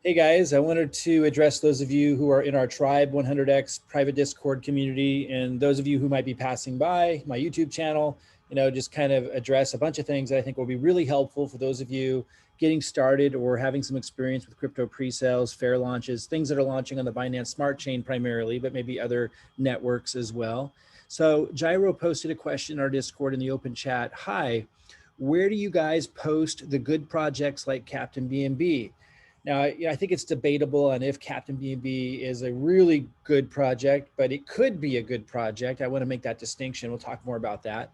Hey guys, I wanted to address those of you who are in our Tribe 100X private Discord community and those of you who might be passing by my YouTube channel, just kind of address a bunch of things that I think will be really helpful for those of you getting started or having some experience with crypto pre-sales, fair launches, things that are launching on the Binance Smart Chain primarily, but maybe other networks as well. So Gyro posted a question in our Discord in the open chat. Hi, where do you guys post the good projects like Captain BNB? Now, I think it's debatable on if Captain B&B is a really good project, but it could be a good project. I want to make that distinction. We'll talk more about that.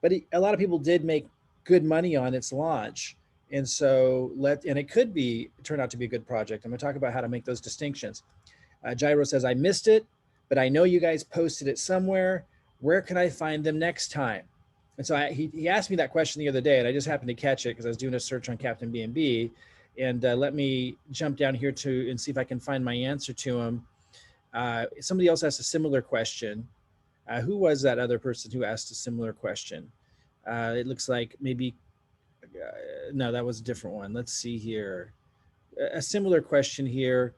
But a lot of people did make good money on its launch. And so and it could turn out to be a good project. I'm going to talk about how to make those distinctions. Gyro says, I missed it, but I know you guys posted it somewhere. Where can I find them next time? And so he asked me that question the other day, and I just happened to catch it because I was doing a search on Captain B&B. And let me jump down here and see if I can find my answer to him. Somebody else asked a similar question. Who was that other person who asked a similar question? It looks like maybe, no, that was a different one. Let's see here. A similar question here.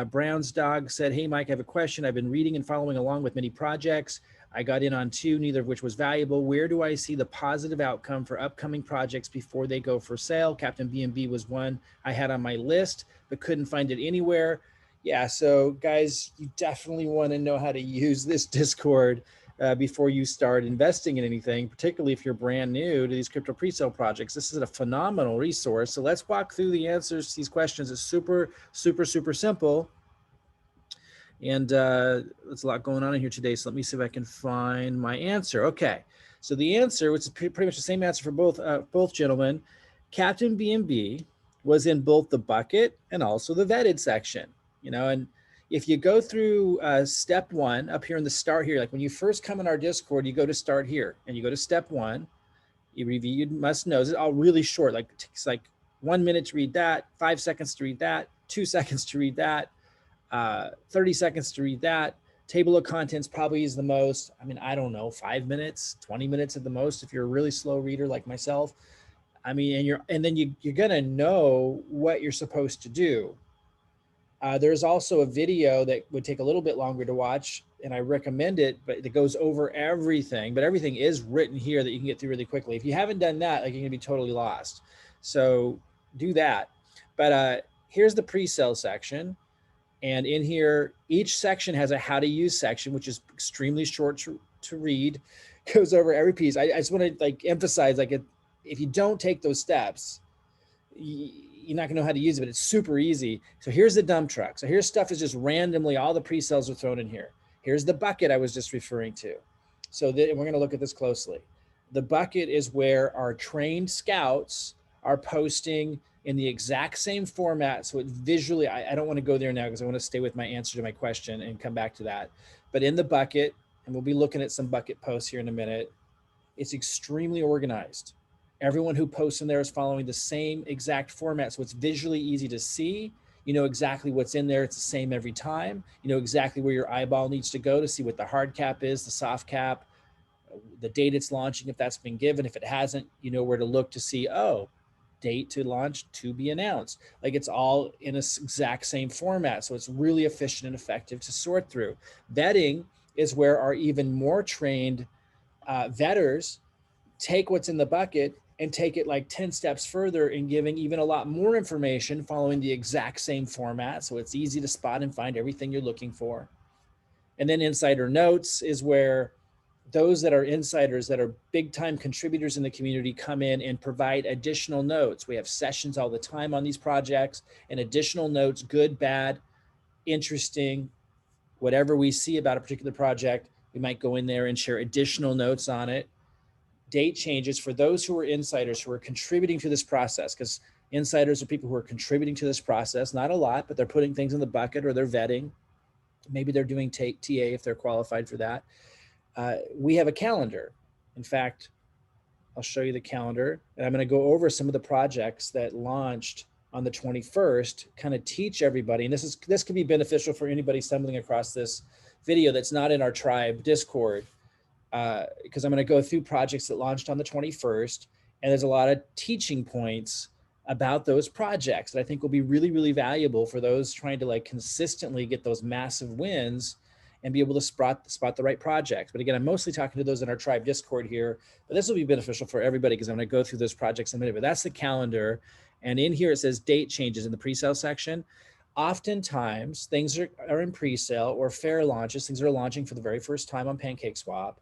Brown's dog said, hey, Mike, I have a question. I've been reading and following along with many projects. I got in on 2, neither of which was valuable. Where do I see the positive outcome for upcoming projects before they go for sale? Captain B&B was one I had on my list, but couldn't find it anywhere. Yeah, so guys, you definitely want to know how to use this Discord before you start investing in anything, particularly if you're brand new to these crypto pre-sale projects. This is a phenomenal resource. So let's walk through the answers to these questions. It's super, super, super simple. And there's a lot going on in here today. So let me see if I can find my answer. Okay, so the answer, which is pretty much the same answer for both gentlemen, Captain B&B was in both the bucket and also the vetted section. And if you go through step 1 up here in the start here, like when you first come in our Discord, you go to start here and you go to step 1, you review must knows. It's all really short, like it takes like 1 minute to read that, 5 seconds to read that, 2 seconds to read that, 30 seconds to read that. Table of contents probably is the most. I mean, I don't know, 5 minutes, 20 minutes at the most if you're a really slow reader like myself. I mean, and then you're gonna know what you're supposed to do. There's also a video that would take a little bit longer to watch, and I recommend it, but it goes over everything. But everything is written here that you can get through really quickly. If you haven't done that, like, you're gonna be totally lost. So do that. But here's the pre-sale section. And in here, each section has a how to use section, which is extremely short to read, goes over every piece. I just want to emphasize, if you don't take those steps, you're not gonna know how to use it, but it's super easy. So here's the dump truck. So here's stuff is just randomly, all the pre-sales are thrown in here. Here's the bucket I was just referring to. So we're gonna look at this closely. The bucket is where our trained scouts are posting in the exact same format. So it visually, I don't want to go there now because I want to stay with my answer to my question and come back to that. But in the bucket, and we'll be looking at some bucket posts here in a minute, it's extremely organized. Everyone who posts in there is following the same exact format. So it's visually easy to see. You know exactly what's in there. It's the same every time. You know exactly where your eyeball needs to go to see what the hard cap is, the soft cap, the date it's launching, if that's been given. If it hasn't, you know where to look to see, oh, date to launch to be announced. Like, it's all in a exact same format. So it's really efficient and effective to sort through. Vetting is where our even more trained vetters take what's in the bucket and take it like 10 steps further and giving even a lot more information following the exact same format. So it's easy to spot and find everything you're looking for. And then insider notes is where those that are insiders that are big time contributors in the community come in and provide additional notes. We have sessions all the time on these projects and additional notes, good, bad, interesting, whatever we see about a particular project, we might go in there and share additional notes on it. Date changes for those who are insiders who are contributing to this process, because insiders are people who are contributing to this process, not a lot, but they're putting things in the bucket or they're vetting. Maybe they're doing TA if they're qualified for that. We have a calendar. In fact, I'll show you the calendar, and I'm going to go over some of the projects that launched on the 21st, kind of teach everybody. And this can be beneficial for anybody stumbling across this video that's not in our tribe Discord, because I'm going to go through projects that launched on the 21st, and there's a lot of teaching points about those projects that I think will be really, really valuable for those trying to like consistently get those massive wins and be able to spot the right projects. But again, I'm mostly talking to those in our tribe Discord here, but this will be beneficial for everybody because I'm going to go through those projects in a minute. But that's the calendar. And in here, it says date changes in the pre-sale section. Oftentimes things are in pre-sale or fair launches, things that are launching for the very first time on PancakeSwap,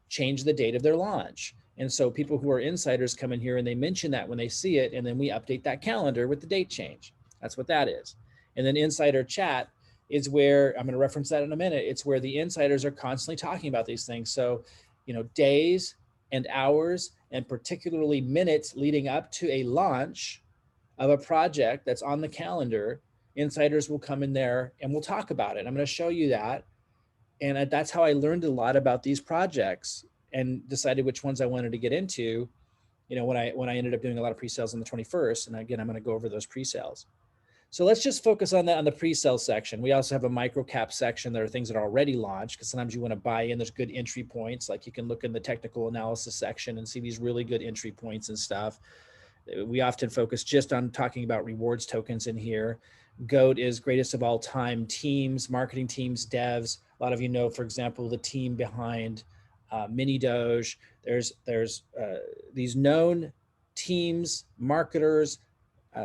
change the date of their launch. And so people who are insiders come in here and they mention that when they see it, and then we update that calendar with the date change. That's what that is. And then insider chat is where, I'm going to reference that in a minute, it's where the insiders are constantly talking about these things. So, you know, days and hours and particularly minutes leading up to a launch of a project that's on the calendar, insiders will come in there and we'll talk about it. I'm going to show you that. And that's how I learned a lot about these projects and decided which ones I wanted to get into, you know, when I ended up doing a lot of pre-sales on the 21st. And again, I'm going to go over those pre-sales. So let's just focus on that on the pre-sale section. We also have a micro cap section. There are things that are already launched because sometimes you want to buy in. There's good entry points. Like you can look in the technical analysis section and see these really good entry points and stuff. We often focus just on talking about rewards tokens in here. GOAT is greatest of all time teams, marketing teams, devs. A lot of you know, for example, the team behind Mini Doge. There's these known teams, marketers,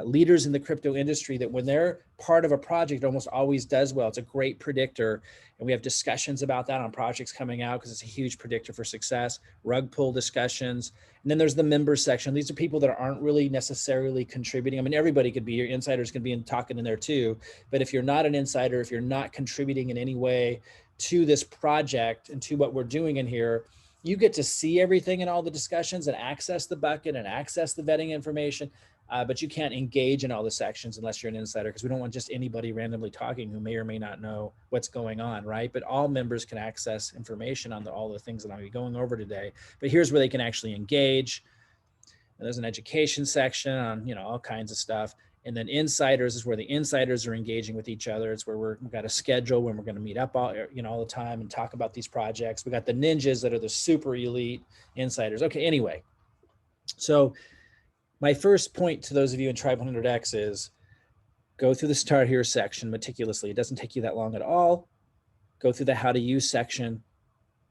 leaders in the crypto industry that when they're part of a project, it almost always does well. It's a great predictor. And we have discussions about that on projects coming out because it's a huge predictor for success, rug pull discussions. And then there's the members section. These are people that aren't really necessarily contributing. I mean, everybody could be, your insiders can be talking in there too. But if you're not an insider, if you're not contributing in any way to this project and to what we're doing in here, you get to see everything in all the discussions and access the bucket and access the vetting information. But you can't engage in all the sections unless you're an insider, because we don't want just anybody randomly talking who may or may not know what's going on, right? But all members can access information on all the things that I'll be going over today. But here's where they can actually engage. And there's an education section on, you know, all kinds of stuff. And then insiders is where the insiders are engaging with each other. It's where we've got a schedule when we're going to meet up all the time and talk about these projects. We got the ninjas that are the super elite insiders. Okay, anyway. So my first point to those of you in Tribe 100X is go through the Start Here section meticulously. It doesn't take you that long at all. Go through the How to Use section,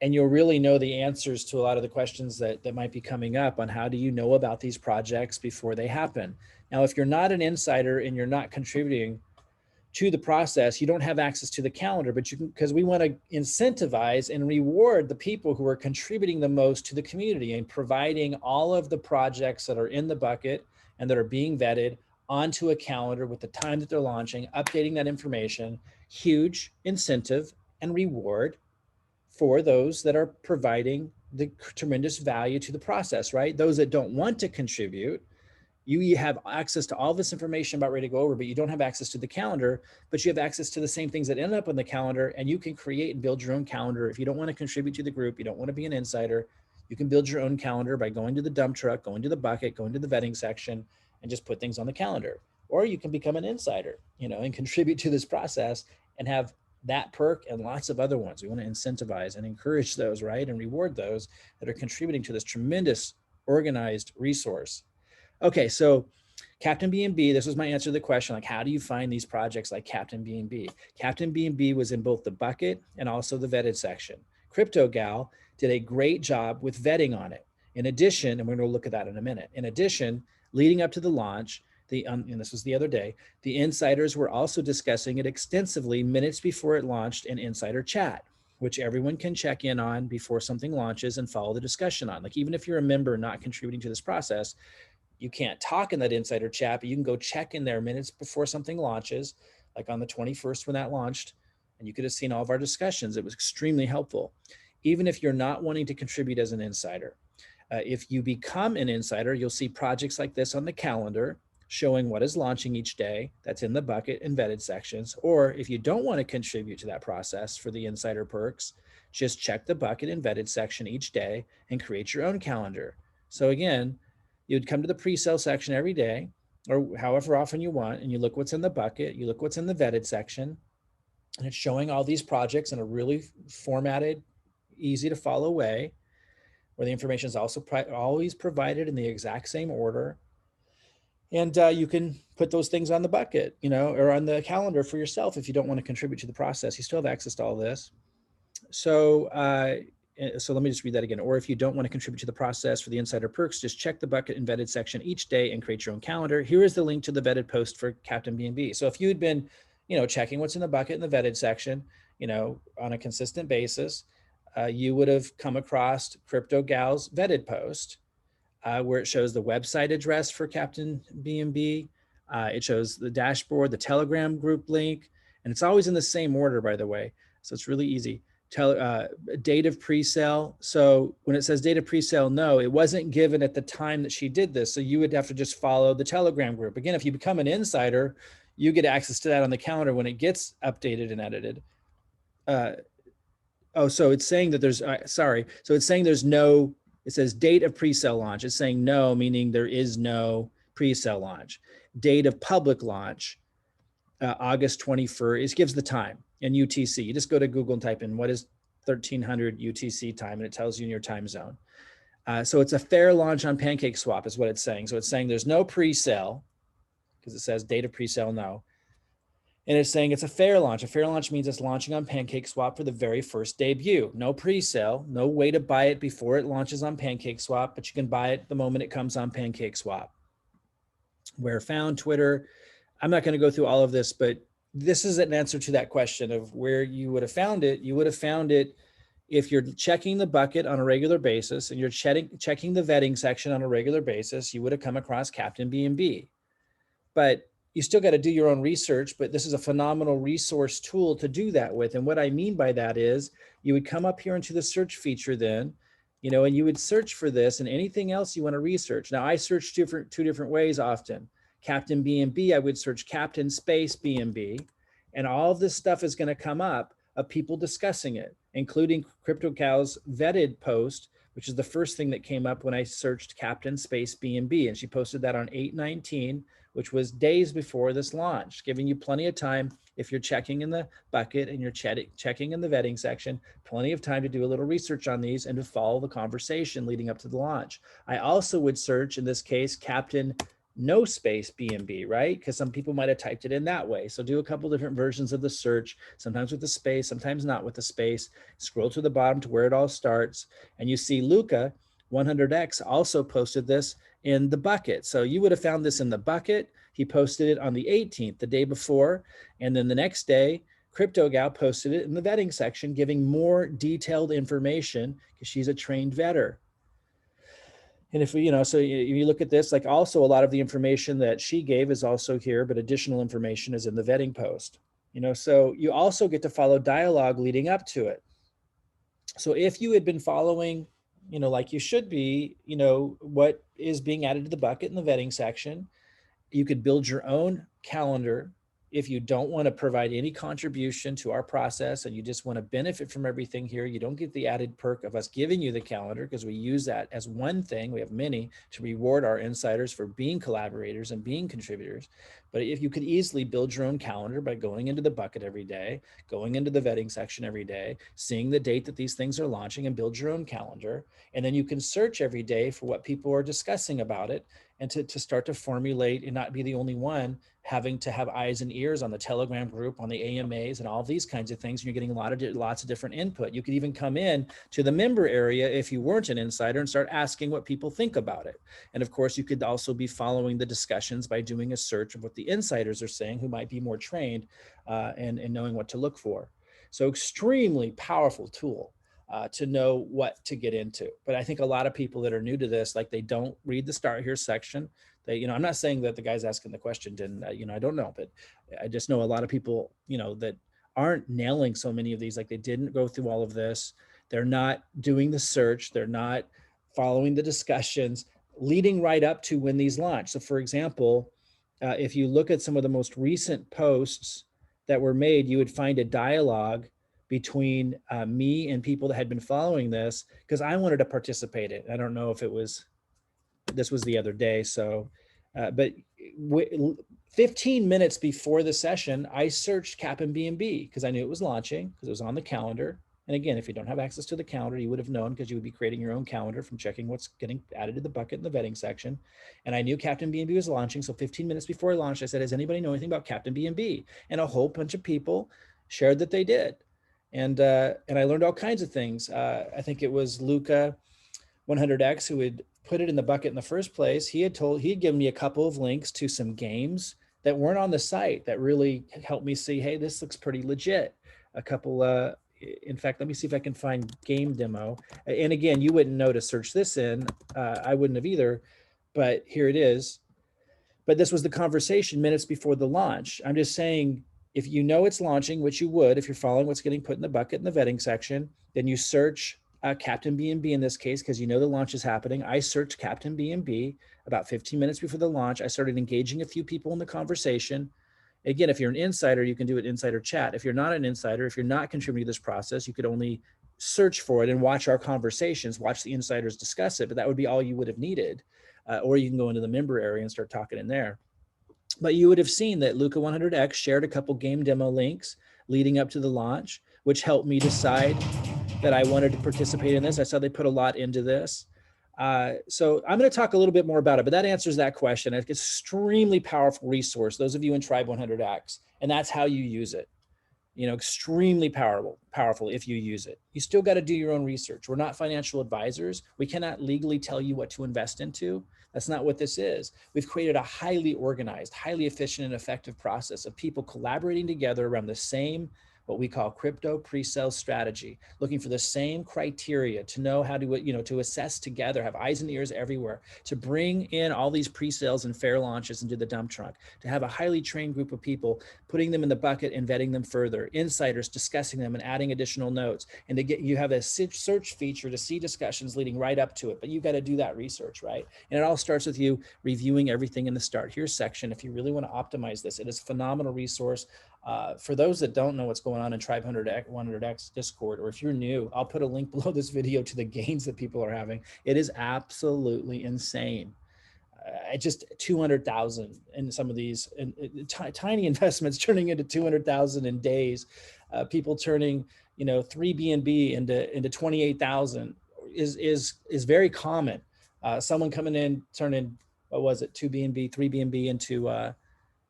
and you'll really know the answers to a lot of the questions that might be coming up on how do you know about these projects before they happen. Now, if you're not an insider and you're not contributing to the process, you don't have access to the calendar, but you can, because we want to incentivize and reward the people who are contributing the most to the community and providing all of the projects that are in the bucket and that are being vetted onto a calendar with the time that they're launching, updating that information. Huge incentive and reward for those that are providing the tremendous value to the process, right? Those that don't want to contribute, you have access to all this information about ready to go over, but you don't have access to the calendar, but you have access to the same things that end up on the calendar, and you can create and build your own calendar. If you don't want to contribute to the group, you don't want to be an insider, you can build your own calendar by going to the dump truck, going to the bucket, going to the vetting section, and just put things on the calendar. Or you can become an insider, you know, and contribute to this process and have that perk and lots of other ones. We want to incentivize and encourage those, right? And reward those that are contributing to this tremendous organized resource. Okay, so Captain B&B, this was my answer to the question, like how do you find these projects like Captain B&B? Captain B&B was in both the bucket and also the vetted section. Crypto Gal did a great job with vetting on it. In addition, and we're going to look at that in a minute, in addition, leading up to the launch, and this was the other day, the insiders were also discussing it extensively minutes before it launched in insider chat, which everyone can check in on before something launches and follow the discussion on. Like even if you're a member not contributing to this process, you can't talk in that insider chat, but you can go check in there minutes before something launches, like on the 21st when that launched, and you could have seen all of our discussions. It was extremely helpful, even if you're not wanting to contribute as an insider. If you become an insider, you'll see projects like this on the calendar showing what is launching each day. That's in the bucket and vetted sections. Or if you don't want to contribute to that process for the insider perks, just check the bucket and vetted section each day and create your own calendar. So again, you'd come to the pre-sale section every day or however often you want, and you look what's in the bucket, you look what's in the vetted section, and it's showing all these projects in a really formatted, easy to follow way, where the information is also always provided in the exact same order. And you can put those things on the bucket, or on the calendar for yourself. If you don't want to contribute to the process, you still have access to all this. So let me just read that again. Or if you don't want to contribute to the process for the insider perks, just check the bucket and vetted section each day and create your own calendar. Here is the link to the vetted post for Captain BNB. So if you had been, checking what's in the bucket in the vetted section, on a consistent basis, you would have come across Crypto Gal's vetted post, where it shows the website address for Captain BNB. It shows the dashboard, the Telegram group link, and it's always in the same order, by the way. So it's really easy. Date of pre-sale. So when it says date of pre-sale, no, it wasn't given at the time that she did this. So you would have to just follow the Telegram group. Again, if you become an insider, you get access to that on the calendar when it gets updated and edited. So it's saying that there's, sorry. So it's saying there's no, it says date of pre-sale launch. It's saying no, meaning there is no pre-sale launch. Date of public launch, August 21st. It gives the time in UTC. You just go to Google and type in what is 1300 UTC time, and it tells you in your time zone. So it's a fair launch on PancakeSwap is what it's saying. So it's saying there's no pre-sale because it says date of pre-sale, no. And it's saying it's a fair launch. A fair launch means it's launching on PancakeSwap for the very first debut. No pre-sale, no way to buy it before it launches on PancakeSwap, but you can buy it the moment it comes on PancakeSwap. Where found, Twitter. I'm not going to go through all of this, but this is an answer to that question of where you would have found it. You would have found it if you're checking the bucket on a regular basis and you're checking the vetting section on a regular basis, you would have come across Captain BNB. But you still got to do your own research, but this is a phenomenal resource tool to do that with. And what I mean by that is you would come up here into the search feature then, and you would search for this and anything else you want to research. Now I search two different ways often. Captain BNB, I would search Captain space BNB, and all of this stuff is going to come up of people discussing it, including CryptoCal's vetted post, which is the first thing that came up when I searched Captain space BNB. And she posted that on 8/19, which was days before this launch, giving you plenty of time if you're checking in the bucket and you're checking in the vetting section, plenty of time to do a little research on these and to follow the conversation leading up to the launch. I also would search, in this case, Captain no space BNB, right? Because some people might have typed it in that way. So do a couple different versions of the search, sometimes with the space, sometimes not with the space. Scroll to the bottom to where it all starts. And you see Luca 100X also posted this in the bucket. So you would have found this in the bucket. He posted it on the 18th, the day before. And then the next day, CryptoGal posted it in the vetting section, giving more detailed information because she's a trained vetter. And if so you look at this, like also a lot of the information that she gave is also here, but additional information is in the vetting post. So you also get to follow dialogue leading up to it. So if you had been following, like you should be, what is being added to the bucket in the vetting section, you could build your own calendar. If you don't want to provide any contribution to our process and you just want to benefit from everything here, you don't get the added perk of us giving you the calendar because we use that as one thing. We have many to reward our insiders for being collaborators and being contributors. But if you could easily build your own calendar by going into the bucket every day, going into the vetting section every day, seeing the date that these things are launching and build your own calendar. And then you can search every day for what people are discussing about it and to start to formulate and not be the only one having to have eyes and ears on the Telegram group, on the AMAs and all these kinds of things. And you're getting lots of different input. You could even come in to the member area if you weren't an insider and start asking what people think about it. And of course, you could also be following the discussions by doing a search of what the insiders are saying who might be more trained and knowing what to look for. So extremely powerful tool. To know what to get into. But I think a lot of people that are new to this, like they don't read the start here section. They, I'm not saying that the guys asking the question didn't, I don't know, but I just know a lot of people, that aren't nailing so many of these, like they didn't go through all of this. They're not doing the search. They're not following the discussions leading right up to when these launch. So for example, if you look at some of the most recent posts that were made, you would find a dialogue between me and people that had been following this because I wanted to participate in it. I don't know if this was the other day. So, but 15 minutes before the session, I searched Captain BNB because I knew it was launching because it was on the calendar. And again, if you don't have access to the calendar, you would have known because you would be creating your own calendar from checking what's getting added to the bucket in the vetting section. And I knew Captain B&B was launching. So 15 minutes before I launched, I said, does anybody know anything about Captain B&B? And a whole bunch of people shared that they did. And I learned all kinds of things. I think it was Luca 100X who had put it in the bucket in the first place. He had given me a couple of links to some games that weren't on the site that really helped me see, hey, this looks pretty legit. A couple, in fact, let me see if I can find game demo. And again, you wouldn't know to search this in. I wouldn't have either, but here it is. But this was the conversation minutes before the launch. I'm just saying, if you know it's launching, which you would if you're following what's getting put in the bucket in the vetting section, then you search Captain B&B in this case, because you know the launch is happening. I searched Captain B&B about 15 minutes before the launch. I started engaging a few people in the conversation. Again, if you're an insider, you can do it insider chat. If you're not an insider, if you're not contributing to this process, you could only search for it and watch our conversations, watch the insiders discuss it, but that would be all you would have needed. Or you can go into the member area and start talking in there. But you would have seen that Luca 100X shared a couple game demo links leading up to the launch, which helped me decide that I wanted to participate in this. I saw they put a lot into this. So I'm going to talk a little bit more about it, but that answers that question. It's an extremely powerful resource, those of you in Tribe 100X, and that's how you use it. You know, extremely powerful if you use it. You still got to do your own research. We're not financial advisors. We cannot legally tell you what to invest into. That's not what this is. We've created a highly organized, highly efficient and effective process of people collaborating together around the same, what we call crypto pre-sale strategy, looking for the same criteria to know how to, to assess together, have eyes and ears everywhere, to bring in all these pre-sales and fair launches into the dump trunk, to have a highly trained group of people, putting them in the bucket and vetting them further, insiders discussing them and adding additional notes. And you have a search feature to see discussions leading right up to it, but you got to do that research, right? And it all starts with you reviewing everything in the start here section. If you really want to optimize this, it is a phenomenal resource. For those that don't know what's going on in Tribe 100X Discord, or if you're new, I'll put a link below this video to the gains that people are having. It is absolutely insane. Just 200,000 in some of these tiny investments turning into 200,000 in days. People turning, 3 BNB into 28,000 is very common. Someone coming in turning, what was it, 2 BNB, 3 BNB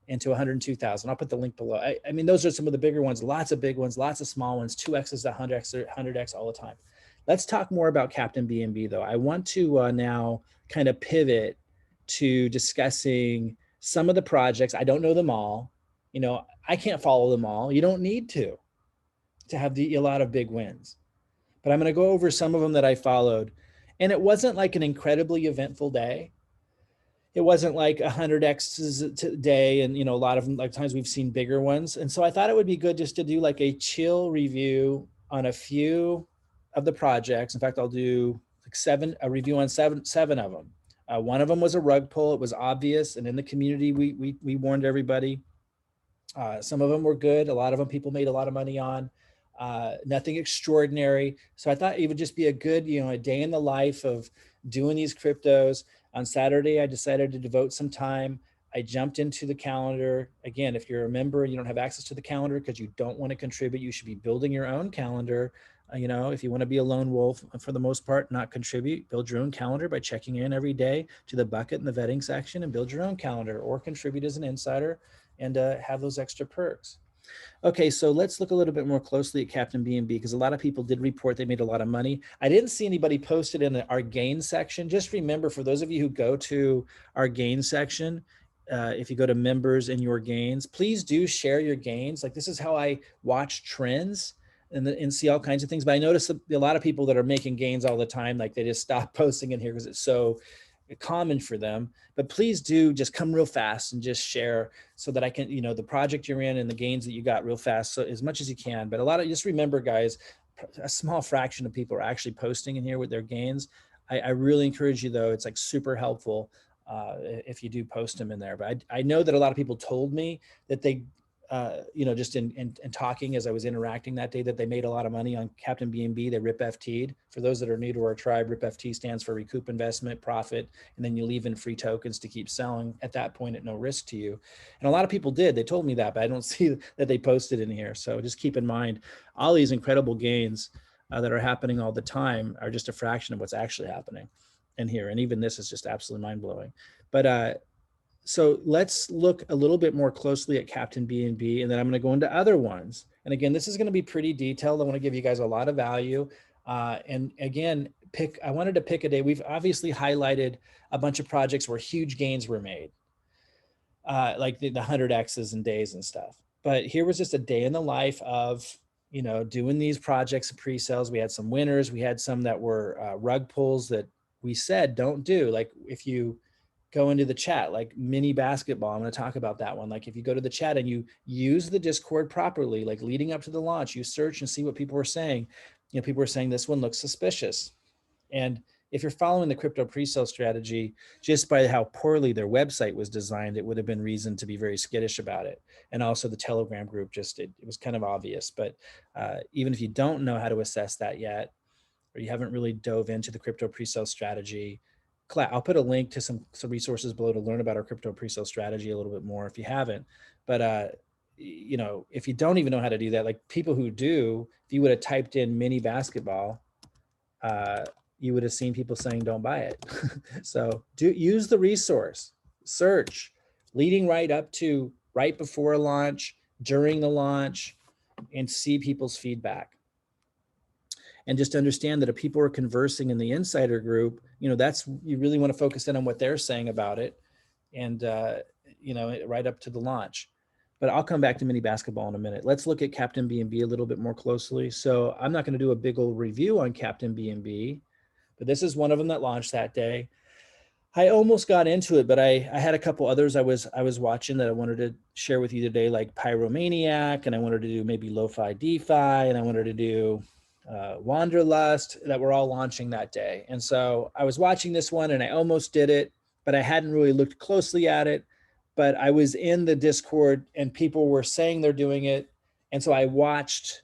into 102,000. I'll put the link below. I mean, those are some of the bigger ones, lots of big ones, lots of small ones, 2X's, 100X all the time. Let's talk more about Captain B&B though. I want to now kind of pivot to discussing some of the projects. I don't know them all. I can't follow them all. You don't need to have a lot of big wins, but I'm going to go over some of them that I followed. And it wasn't like an incredibly eventful day. It wasn't like 100X's a day. And, a lot of them, like times we've seen bigger ones. And so I thought it would be good just to do like a chill review on a few of the projects. In fact, I'll do like a review on seven of them. One of them was a rug pull. It was obvious. And in the community, we warned everybody. Some of them were good. A lot of them people made a lot of money on. Nothing extraordinary. So I thought it would just be a good, a day in the life of doing these cryptos. On Saturday, I decided to devote some time. I jumped into the calendar. Again, if you're a member and you don't have access to the calendar because you don't want to contribute, you should be building your own calendar. If you want to be a lone wolf, for the most part, not contribute, build your own calendar by checking in every day to the bucket in the vetting section and build your own calendar, or contribute as an insider and have those extra perks. Okay, so let's look a little bit more closely at Captain B&B, because a lot of people did report they made a lot of money. I didn't see anybody posted in our gain section. Just remember, for those of you who go to our gain section, if you go to members and your gains, please do share your gains. Like, this is how I watch trends and see all kinds of things. But I noticed a lot of people that are making gains all the time, like they just stop posting in here because it's so common for them. But please do just come real fast and just share so that I can, the project you're in and the gains that you got real fast, so as much as you can. But just remember, guys, a small fraction of people are actually posting in here with their gains. I really encourage you though. It's like super helpful if you do post them in there. But I know that a lot of people told me that they, just in talking as I was interacting that day, that they made a lot of money on Captain B&B. They RIP FT'd. For those that are new to our tribe, RIP FT stands for recoup investment profit, and then you leave in free tokens to keep selling at that point at no risk to you. And a lot of people did. They told me that, but I don't see that they posted in here. So just keep in mind all these incredible gains. that are happening all the time are just a fraction of what's actually happening in here. And even this is just absolutely mind blowing. But so let's look a little bit more closely at Captain BNB, and then I'm going to go into other ones. And again, this is going to be pretty detailed. I want to give you guys a lot of value. And again, I wanted to pick a day. We've obviously highlighted a bunch of projects where huge gains were made, like the 100Xs and days and stuff. But here was just a day in the life of, you know, doing these projects and pre-sales. We had some winners. We had some that were rug pulls that we said don't do. Like if you go into the chat, like mini basketball, I'm going to talk about that one. Like if you go to the chat and you use the Discord properly, like leading up to the launch, you search and see what people are saying. You know, people are saying this one looks suspicious. And if you're following the crypto pre-sale strategy, just by how poorly their website was designed, it would have been reason to be very skittish about it. And also the Telegram group, just it was kind of obvious. But even if you don't know how to assess that yet, or you haven't really dove into the crypto pre-sale strategy, I'll put a link to some resources below to learn about our crypto pre-sale strategy a little bit more if you haven't. But you know, if you don't even know how to do that, like people who do, if you would have typed in mini basketball, you would have seen people saying don't buy it. So use the resource, search, leading right up to right before a launch, during the launch, and see people's feedback. And just understand that if people are conversing in the insider group, you know, you really want to focus in on what they're saying about it, and you know, right up to the launch. But I'll come back to mini basketball in a minute. Let's look at Captain BNB a little bit more closely. So I'm not going to do a big old review on Captain BNB, but this is one of them that launched that day. I almost got into it, but I had a couple others I was watching that I wanted to share with you today, like Pyromaniac, and I wanted to do maybe Lo-Fi DeFi, and I wanted to do Wanderlust, that were all launching that day. And so I was watching this one and I almost did it, but I hadn't really looked closely at it. But I was in the Discord and people were saying they're doing it. And so I watched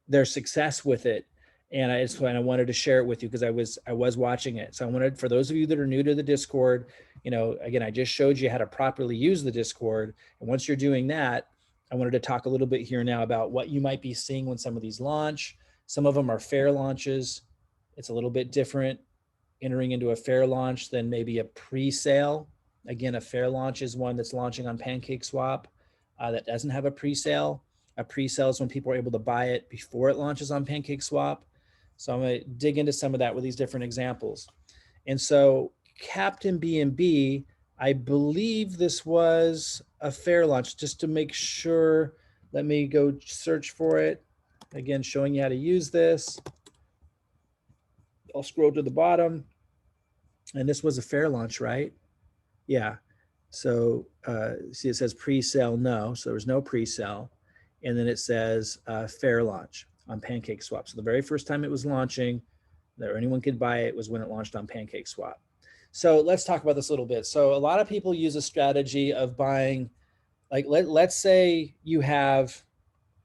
their success with it. And I wanted to share it with you because I was watching it. So I wanted, for those of you that are new to the Discord, you know, again, I just showed you how to properly use the Discord. And once you're doing that, I wanted to talk a little bit here now about what you might be seeing when some of these launch. Some of them are Fairlaunches. It's a little bit different entering into a Fairlaunch than maybe a pre-sale. Again, a Fairlaunch is one that's launching on PancakeSwap that doesn't have a pre-sale. A pre-sale is when people are able to buy it before it launches on PancakeSwap. So I'm going to dig into some of that with these different examples. And so Captain BNB, I believe this was a Fairlaunch, just to make sure. Let me go search for it. Again, showing you how to use this. I'll scroll to the bottom. And this was a Fairlaunch, right? Yeah. So see, it says pre-sale, no. So there was no pre-sale. And then it says Fairlaunch on PancakeSwap. So the very first time it was launching, that anyone could buy it, was when it launched on PancakeSwap. So let's talk about this a little bit. So a lot of people use a strategy of buying, like let's say you have,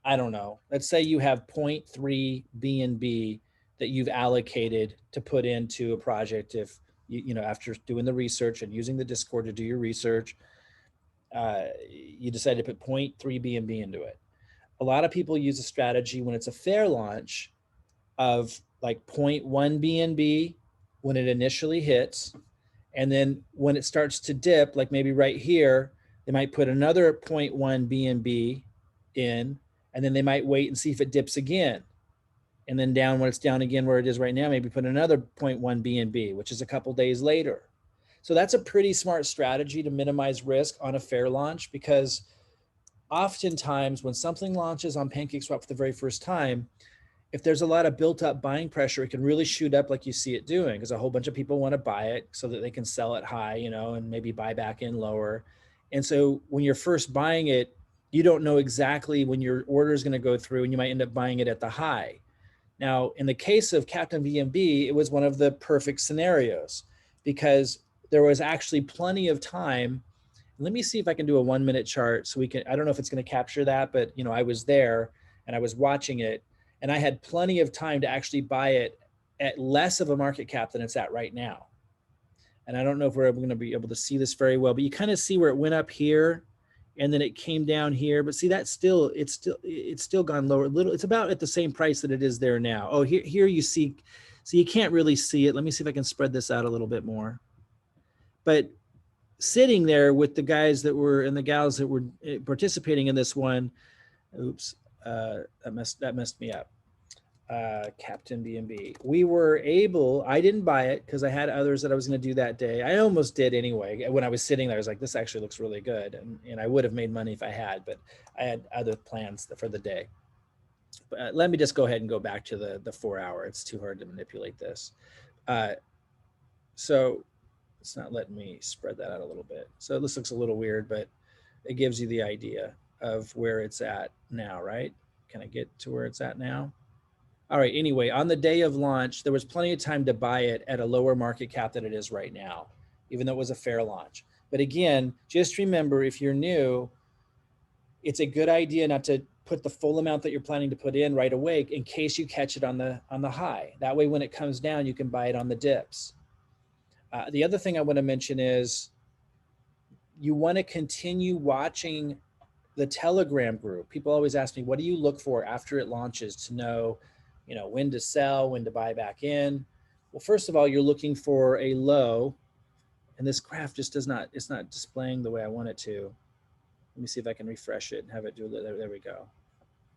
I don't know, let's say you have 0.3 BNB that you've allocated to put into a project. If you know, after doing the research and using the Discord to do your research, you decide to put 0.3 BNB into it. A lot of people use a strategy when it's a Fairlaunch of like 0.1 BNB when it initially hits. And then when it starts to dip, like maybe right here, they might put another 0.1 BNB in, and then they might wait and see if it dips again. And then down, when it's down again where it is right now, maybe put another 0.1 BNB, which is a couple days later. So that's a pretty smart strategy to minimize risk on a Fairlaunch, because oftentimes when something launches on PancakeSwap for the very first time, if there's a lot of built up buying pressure, it can really shoot up like you see it doing, because a whole bunch of people want to buy it so that they can sell it high, you know, and maybe buy back in lower. And so when you're first buying it, you don't know exactly when your order is going to go through, and you might end up buying it at the high. Now, in the case of Captain BNB, it was one of the perfect scenarios, because there was actually plenty of time. Let me see if I can do a 1 minute chart so we can, I don't know if it's going to capture that, but you know, I was there and I was watching it, and I had plenty of time to actually buy it at less of a market cap than it's at right now. And I don't know if we're going to be able to see this very well, but you kind of see where it went up here and then it came down here. But see, it's still gone lower a little. It's about at the same price that it is there now. Oh, here you see, so you can't really see it. Let me see if I can spread this out a little bit more. But sitting there with the guys that were and the gals that were participating in this one, oops, that messed me up. Captain B&B. We were able, I didn't buy it because I had others that I was going to do that day. I almost did anyway. When I was sitting there, I was like, this actually looks really good. And I would have made money if I had, but I had other plans for the day. But let me just go ahead and go back to the 4 hour. It's too hard to manipulate this. So it's not letting me spread that out a little bit. So this looks a little weird, but it gives you the idea of where it's at now, right? Can I get to where it's at now? All right, anyway, on the day of launch, there was plenty of time to buy it at a lower market cap than it is right now, even though it was a fair launch. But again, just remember, if you're new, it's a good idea not to put the full amount that you're planning to put in right away in case you catch it on the high. That way, when it comes down, you can buy it on the dips. The other thing I want to mention is you want to continue watching the Telegram group. People always ask me, what do you look for after it launches to know, when to sell, when to buy back in? Well, first of all, you're looking for a low, and this graph just it's not displaying the way I want it to. Let me see if I can refresh it and have it do it. There we go.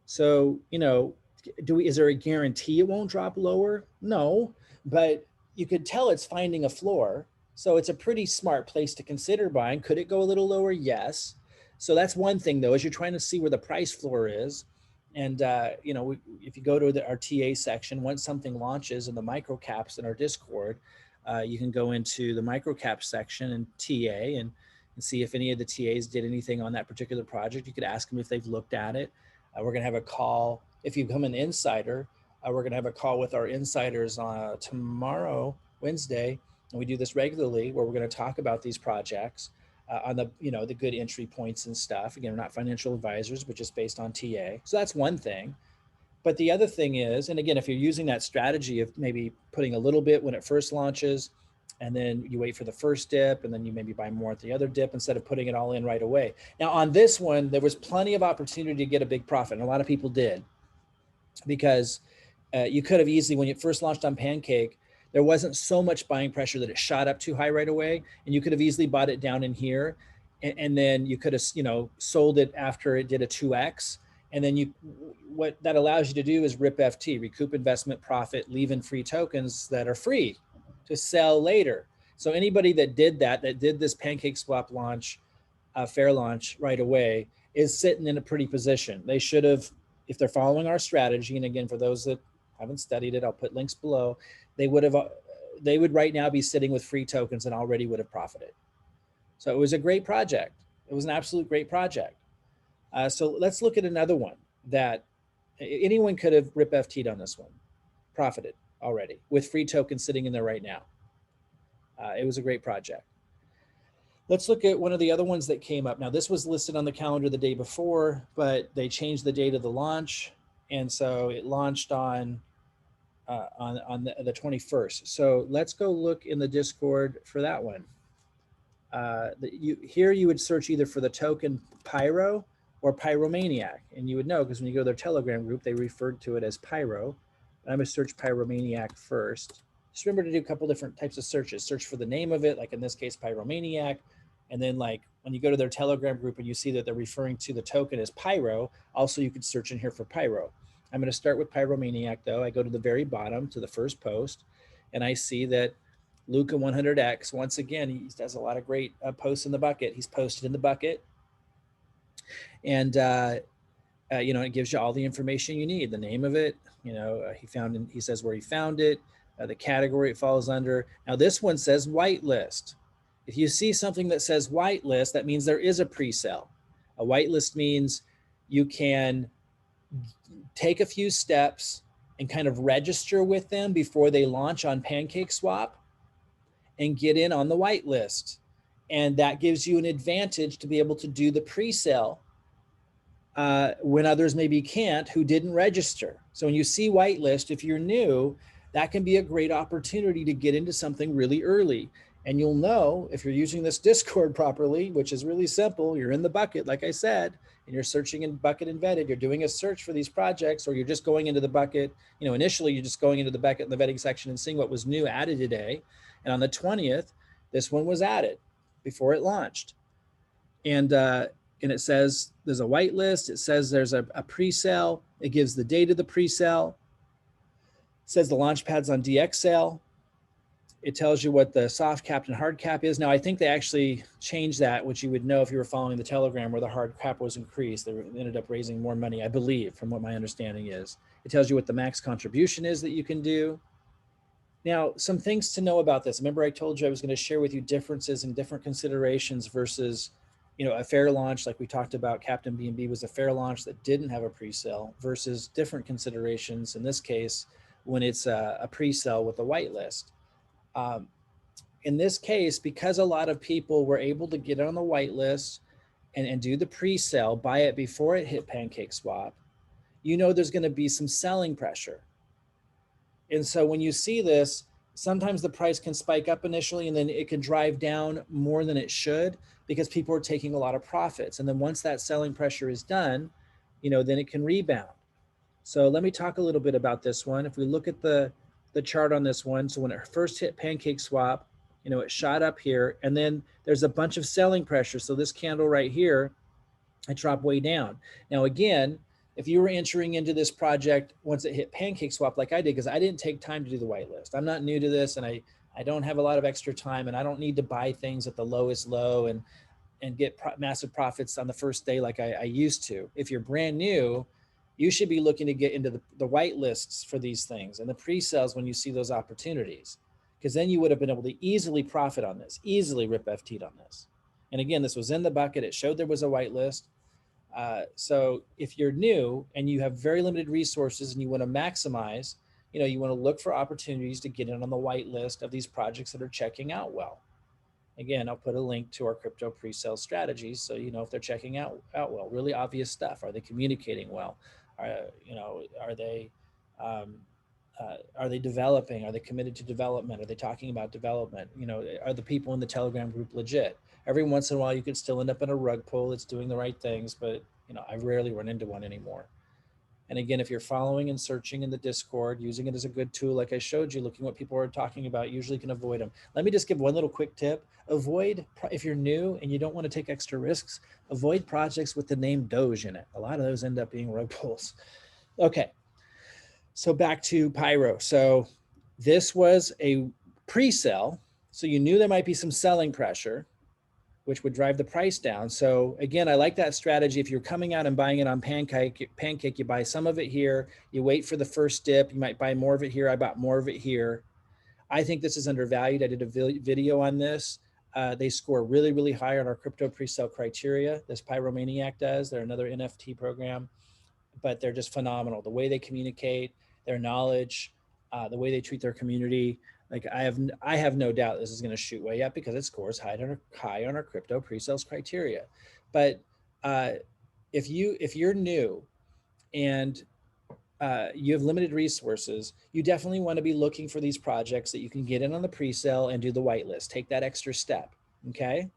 So, is there a guarantee it won't drop lower? No, but you could tell it's finding a floor. So it's a pretty smart place to consider buying. Could it go a little lower? Yes. So that's one thing though, is you're trying to see where the price floor is. And, if you go to our TA section, once something launches in the micro caps in our Discord, you can go into the micro cap section and TA and see if any of the TAs did anything on that particular project. You could ask them if they've looked at it. We're going to have a call. If you become an insider, we're going to have a call with our insiders tomorrow, Wednesday. And we do this regularly where we're going to talk about these projects on the good entry points and stuff. Again, we're not financial advisors, but just based on TA. So that's one thing. But the other thing is, and again, if you're using that strategy of maybe putting a little bit when it first launches, and then you wait for the first dip, and then you maybe buy more at the other dip instead of putting it all in right away. Now on this one, there was plenty of opportunity to get a big profit, and a lot of people did, because you could have easily, when you first launched on Pancake, there wasn't so much buying pressure that it shot up too high right away, and you could have easily bought it down in here, and then you could have sold it after it did a 2x, and then what that allows you to do is rip FT, recoup investment profit, leave in free tokens that are free to sell later. So anybody that did did this Pancake Swap launch, fair launch right away, is sitting in a pretty position. They should have, if they're following our strategy, and again, for those that haven't studied it, I'll put links below, they would right now be sitting with free tokens and already would have profited. So it was a great project. It was an absolute great project. So let's look at another one that anyone could have rip FT'd on this one, profited already with free tokens sitting in there right now. It was a great project. Let's look at one of the other ones that came up. Now this was listed on the calendar the day before, but they changed the date of the launch. And so it launched on the 21st. So let's go look in the Discord for that one. Here you would search either for the token Pyro or Pyromaniac, and you would know because when you go to their Telegram group, they referred to it as Pyro. I'm gonna search Pyromaniac first. Just remember to do a couple different types of searches. Search for the name of it, like in this case, Pyromaniac. And then like when you go to their Telegram group and you see that they're referring to the token as Pyro, also you could search in here for Pyro. I'm gonna start with Pyromaniac though. I go to the very bottom to the first post, and I see that Luca 100X, once again, he does a lot of great posts in the bucket. He's posted in the bucket. And, it gives you all the information you need, the name of it, he says where he found it, the category it falls under. Now this one says whitelist. If you see something that says whitelist, that means there is a pre-sale. A whitelist means you can take a few steps and kind of register with them before they launch on Pancake Swap and get in on the whitelist. And that gives you an advantage to be able to do the pre-sale when others maybe can't, who didn't register. So when you see whitelist, if you're new, that can be a great opportunity to get into something really early. And you'll know if you're using this Discord properly, which is really simple. You're in the bucket, like I said, and you're searching in bucket and vetted. You're doing a search for these projects, or you're just going into the bucket. You know, initially you're just going into the bucket in the vetting section and seeing what was new added today. And on the 20th, this one was added before it launched. And it says there's a whitelist. It says there's a pre-sale. It gives the date of the pre-sale. It says the launch pad's on DX sale. It tells you what the soft cap and hard cap is. Now, I think they actually changed that, which you would know if you were following the Telegram, where the hard cap was increased. They ended up raising more money, I believe, from what my understanding is. It tells you what the max contribution is that you can do. Now, some things to know about this. Remember, I told you I was going to share with you differences and different considerations versus, you know, a fair launch, like we talked about. Captain B&B was a fair launch that didn't have a pre-sale, versus different considerations in this case when it's a pre-sale with a whitelist. In this case, because a lot of people were able to get on the whitelist and do the pre-sale, buy it before it hit PancakeSwap, you know there's going to be some selling pressure. And so when you see this, sometimes the price can spike up initially and then it can drive down more than it should because people are taking a lot of profits. And then once that selling pressure is done, you know, then it can rebound. So let me talk a little bit about this one. If we look at the chart on this one, so when it first hit PancakeSwap, you know, it shot up here and then there's a bunch of selling pressure. So this candle right here, it dropped way down. Now, again, if you were entering into this project once it hit PancakeSwap like I did, because I didn't take time to do the whitelist. I'm not new to this and I don't have a lot of extra time and I don't need to buy things at the lowest low and get massive profits on the first day like I used to. If you're brand new, you should be looking to get into the whitelists for these things and the pre-sales when you see those opportunities, because then you would have been able to easily profit on this, easily rip FT'd on this. And again, this was in the bucket. It showed there was a whitelist. So if you're new and you have very limited resources and you want to maximize, you know, you want to look for opportunities to get in on the whitelist of these projects that are checking out well. Again, I'll put a link to our crypto pre-sale strategies so you know if they're checking out well. Really obvious stuff. Are they communicating well? You know, are they developing? Are they committed to development? Are they talking about development? You know, are the people in the Telegram group legit? Every once in a while, you could still end up in a rug pull that's doing the right things, but you know, I rarely run into one anymore. And again, if you're following and searching in the Discord, using it as a good tool, like I showed you, looking what people are talking about, usually can avoid them. Let me just give one little quick tip. Avoid, if you're new and you don't want to take extra risks, avoid projects with the name Doge in it. A lot of those end up being rug pulls. Okay, so back to Pyro. So this was a pre-sale. So you knew there might be some selling pressure, which would drive the price down. So again, I like that strategy. If you're coming out and buying it on Pancake, you buy some of it here, you wait for the first dip, you might buy more of it here. I bought more of it here. I think this is undervalued. I did a video on this. They score really, really high on our crypto pre-sale criteria. This Pyromaniac does. They're another NFT program, but they're just phenomenal. The way they communicate, their knowledge, the way they treat their community. Like I have no doubt this is going to shoot way up because it scores high on our crypto pre-sales criteria. But if you're new and you have limited resources, you definitely want to be looking for these projects that you can get in on the pre-sale and do the whitelist. Take that extra step, okay?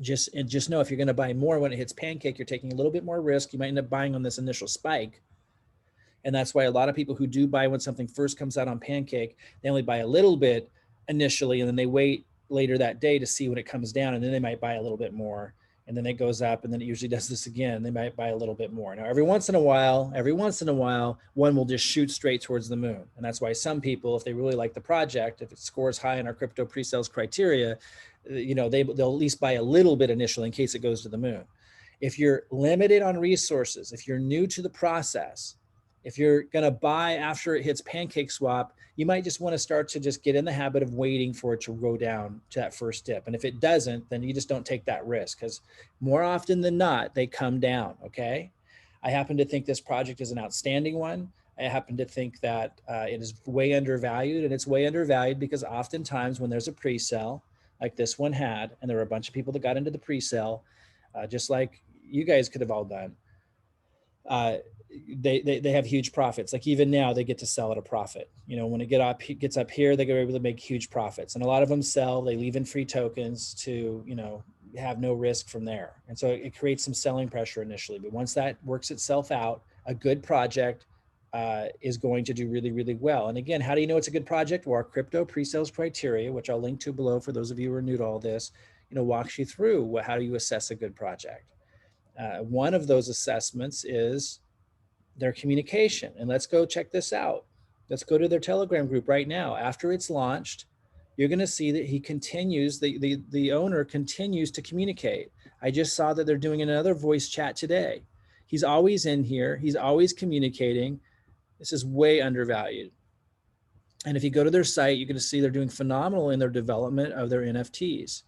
Just know if you're going to buy more when it hits Pancake, you're taking a little bit more risk. You might end up buying on this initial spike. And that's why a lot of people who do buy when something first comes out on Pancake, they only buy a little bit initially, and then they wait later that day to see when it comes down, and then they might buy a little bit more, and then it goes up, and then it usually does this again. They might buy a little bit more. Now, every once in a while, one will just shoot straight towards the moon. And that's why some people, if they really like the project, if it scores high in our crypto pre-sales criteria, you know, they'll at least buy a little bit initially in case it goes to the moon. If you're limited on resources, if you're new to the process, if you're going to buy after it hits PancakeSwap, you might just want to start to just get in the habit of waiting for it to go down to that first dip. And if it doesn't, then you just don't take that risk, because more often than not, they come down, okay? I happen to think this project is an outstanding one. I happen to think that it is way undervalued, and it's way undervalued because oftentimes when there's a pre-sale, like this one had, and there were a bunch of people that got into the pre-sale, just like you guys could have all done, they have huge profits. Like even now they get to sell at a profit. You know, when it gets up here, they are able to make huge profits. And a lot of them sell, they leave in free tokens to, you know, have no risk from there. And so it creates some selling pressure initially. But once that works itself out, a good project is going to do really, really well. And again, how do you know it's a good project? Well, our crypto pre-sales criteria, which I'll link to below for those of you who are new to all this, you know, walks you through how do you assess a good project. One of those assessments is their communication. And let's go check this out. Let's go to their Telegram group right now. After it's launched, you're going to see that he continues, the owner continues to communicate. I just saw that they're doing another voice chat today. He's always in here. He's always communicating. This is way undervalued. And if you go to their site, you're going to see they're doing phenomenal in their development of their NFTs.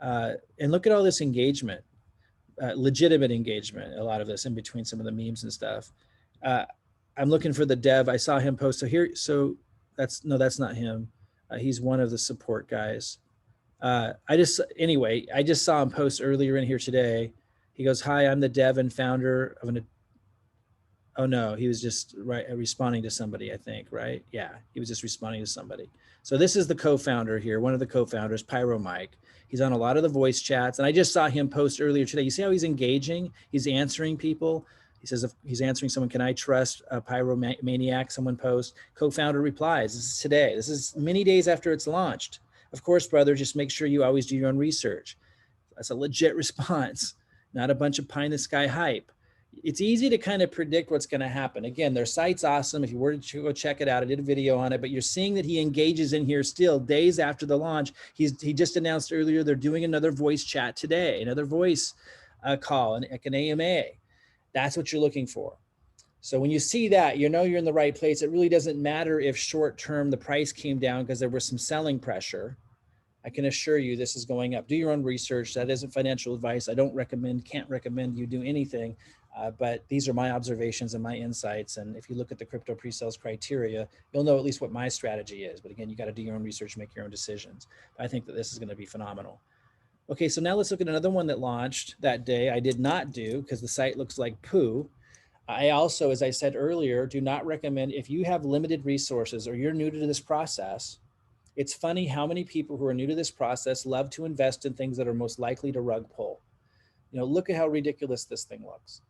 And look at all this engagement, legitimate engagement, a lot of this in between some of the memes and stuff. I'm looking for the dev. I saw him post. So that's not him. He's one of the support guys. I just saw him post earlier in here today. He goes, "Hi, I'm the dev and founder of an." Oh no, he was just responding to somebody, I think, right? Yeah, he was just responding to somebody. So this is the co-founder here, one of the co-founders, Pyro Mike. He's on a lot of the voice chats, and I just saw him post earlier today. You see how he's engaging? He's answering people. He says, if he's answering someone, can I trust a Pyromaniac? Someone posts. Co-founder replies. This is today. This is many days after it's launched. Of course, brother, just make sure you always do your own research. That's a legit response, not a bunch of pie in the sky hype. It's easy to kind of predict what's going to happen. Again, their site's awesome. If you were to go check it out, I did a video on it, but you're seeing that he engages in here still days after the launch. He just announced earlier they're doing another voice chat today, another voice call, like an AMA. That's what you're looking for. So when you see that, you know you're in the right place. It really doesn't matter if short term the price came down because there was some selling pressure. I can assure you this is going up. Do your own research. That isn't financial advice. I can't recommend you do anything, but these are my observations and my insights. And if you look at the crypto pre-sales criteria, you'll know at least what my strategy is. But again, you got to do your own research, make your own decisions. I think that this is going to be phenomenal. Okay, so now let's look at another one that launched that day. I did not do because the site looks like poo. I also, as I said earlier, do not recommend if you have limited resources or you're new to this process. It's funny how many people who are new to this process love to invest in things that are most likely to rug pull. You know, look at how ridiculous this thing looks.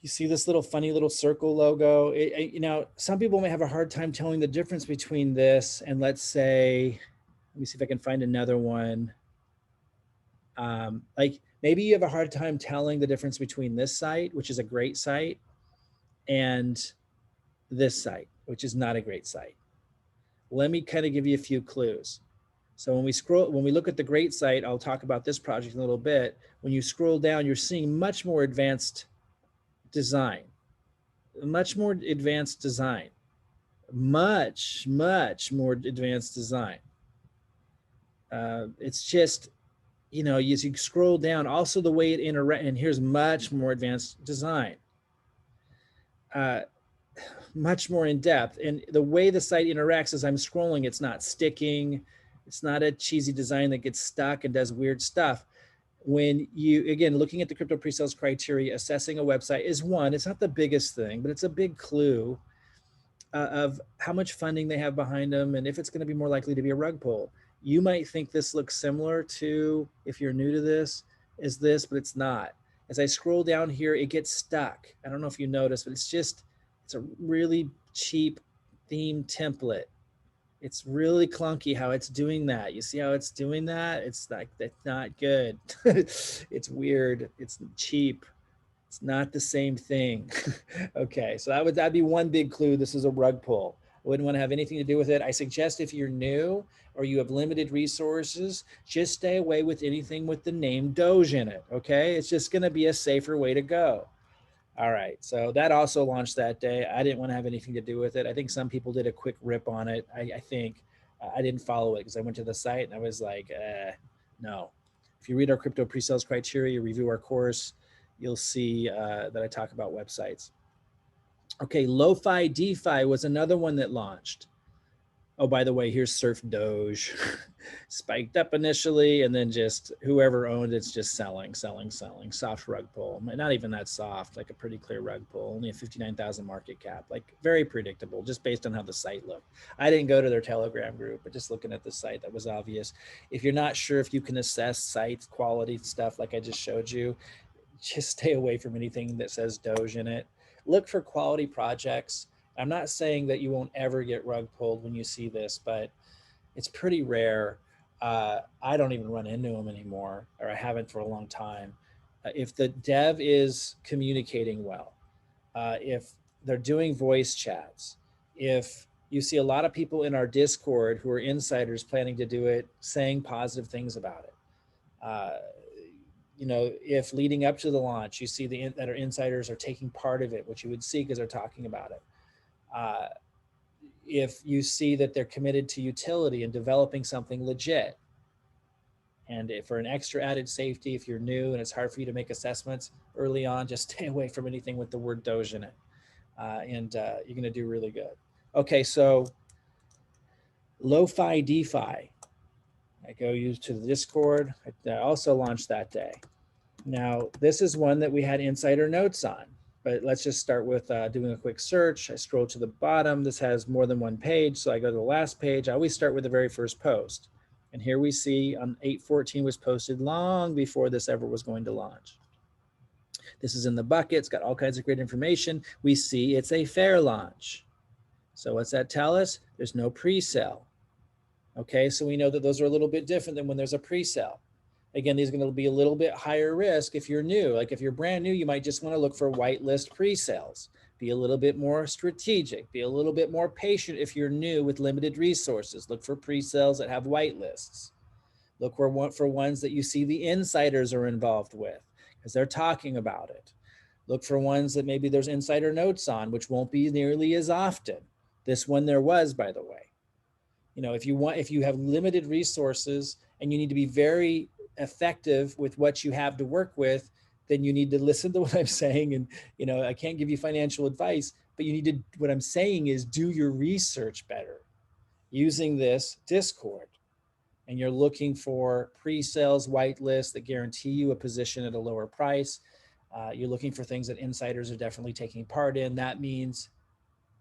You see this little funny little circle logo. You know, some people may have a hard time telling the difference between this and let's say, let me see if I can find another one. Like maybe you have a hard time telling the difference between this site, which is a great site, and this site, which is not a great site. Let me kind of give you a few clues. So when we look at the great site, I'll talk about this project in a little bit. When you scroll down, you're seeing much more advanced design, much more advanced design. It's just, you know, as you scroll down, also the way it interacts, and here's much more advanced design, much more in depth. And the way the site interacts as I'm scrolling, it's not sticking. It's not a cheesy design that gets stuck and does weird stuff. When you, again, looking at the crypto pre-sales criteria, assessing a website is one, it's not the biggest thing, but it's a big clue of how much funding they have behind them and if it's going to be more likely to be a rug pull. You might think this looks similar to, if you're new to this, is this, but it's not. As I scroll down here, it gets stuck. I don't know if you noticed, but it's a really cheap theme template. It's really clunky how it's doing that. You see how it's doing that? It's like, that's not good. It's weird. It's cheap. It's not the same thing. Okay, so that'd be one big clue. This is a rug pull. I wouldn't want to have anything to do with it. I suggest if you're new or you have limited resources, just stay away with anything with the name Doge in it, okay? It's just gonna be a safer way to go. All right, so that also launched that day. I didn't want to have anything to do with it. I think some people did a quick rip on it. I think I didn't follow it because I went to the site and I was like, no. If you read our crypto pre-sales criteria, review our course, you'll see that I talk about websites. Okay, Lo-Fi DeFi was another one that launched. Oh, by the way, here's Surf Doge. Spiked up initially, and then just whoever owned it's just selling, selling, selling. Soft rug pull. Not even that soft, like a pretty clear rug pull. Only a 59,000 market cap. Like very predictable, just based on how the site looked. I didn't go to their Telegram group, but just looking at the site, that was obvious. If you're not sure if you can assess site quality stuff like I just showed you, just stay away from anything that says Doge in it. Look for quality projects. I'm not saying that you won't ever get rug pulled when you see this, but it's pretty rare. I don't even run into them anymore, or I haven't for a long time. If the dev is communicating well, if they're doing voice chats, if you see a lot of people in our Discord who are insiders planning to do it, saying positive things about it. Uh, if leading up to the launch, you see that our insiders are taking part of it, which you would see because they're talking about it. If you see that they're committed to utility and developing something legit, and if for an extra added safety, if you're new and it's hard for you to make assessments early on, just stay away from anything with the word Doge in it, and you're going to do really good. Okay, so Lo-Fi DeFi. I go use to the Discord. I also launched that day. Now, this is one that we had insider notes on, but let's just start with doing a quick search. I scroll to the bottom. This has more than one page, so I go to the last page. I always start with the very first post. And here we see 8/14 was posted long before this ever was going to launch. This is in the bucket. It's got all kinds of great information. We see it's a fair launch. So what's that tell us? There's no pre-sale. Okay, so we know that those are a little bit different than when there's a pre-sale. Again, these are going to be a little bit higher risk if you're new. Like if you're brand new, you might just want to look for whitelist pre-sales. Be a little bit more strategic. Be a little bit more patient if you're new with limited resources. Look for pre-sales that have whitelists. Look for ones that you see the insiders are involved with because they're talking about it. Look for ones that maybe there's insider notes on, which won't be nearly as often. This one there was, by the way. If you have limited resources and you need to be very effective with what you have to work with, then you need to listen to what I'm saying. And, I can't give you financial advice, but what I'm saying is do your research better using this Discord. And you're looking for pre-sales whitelists that guarantee you a position at a lower price. You're looking for things that insiders are definitely taking part in. That means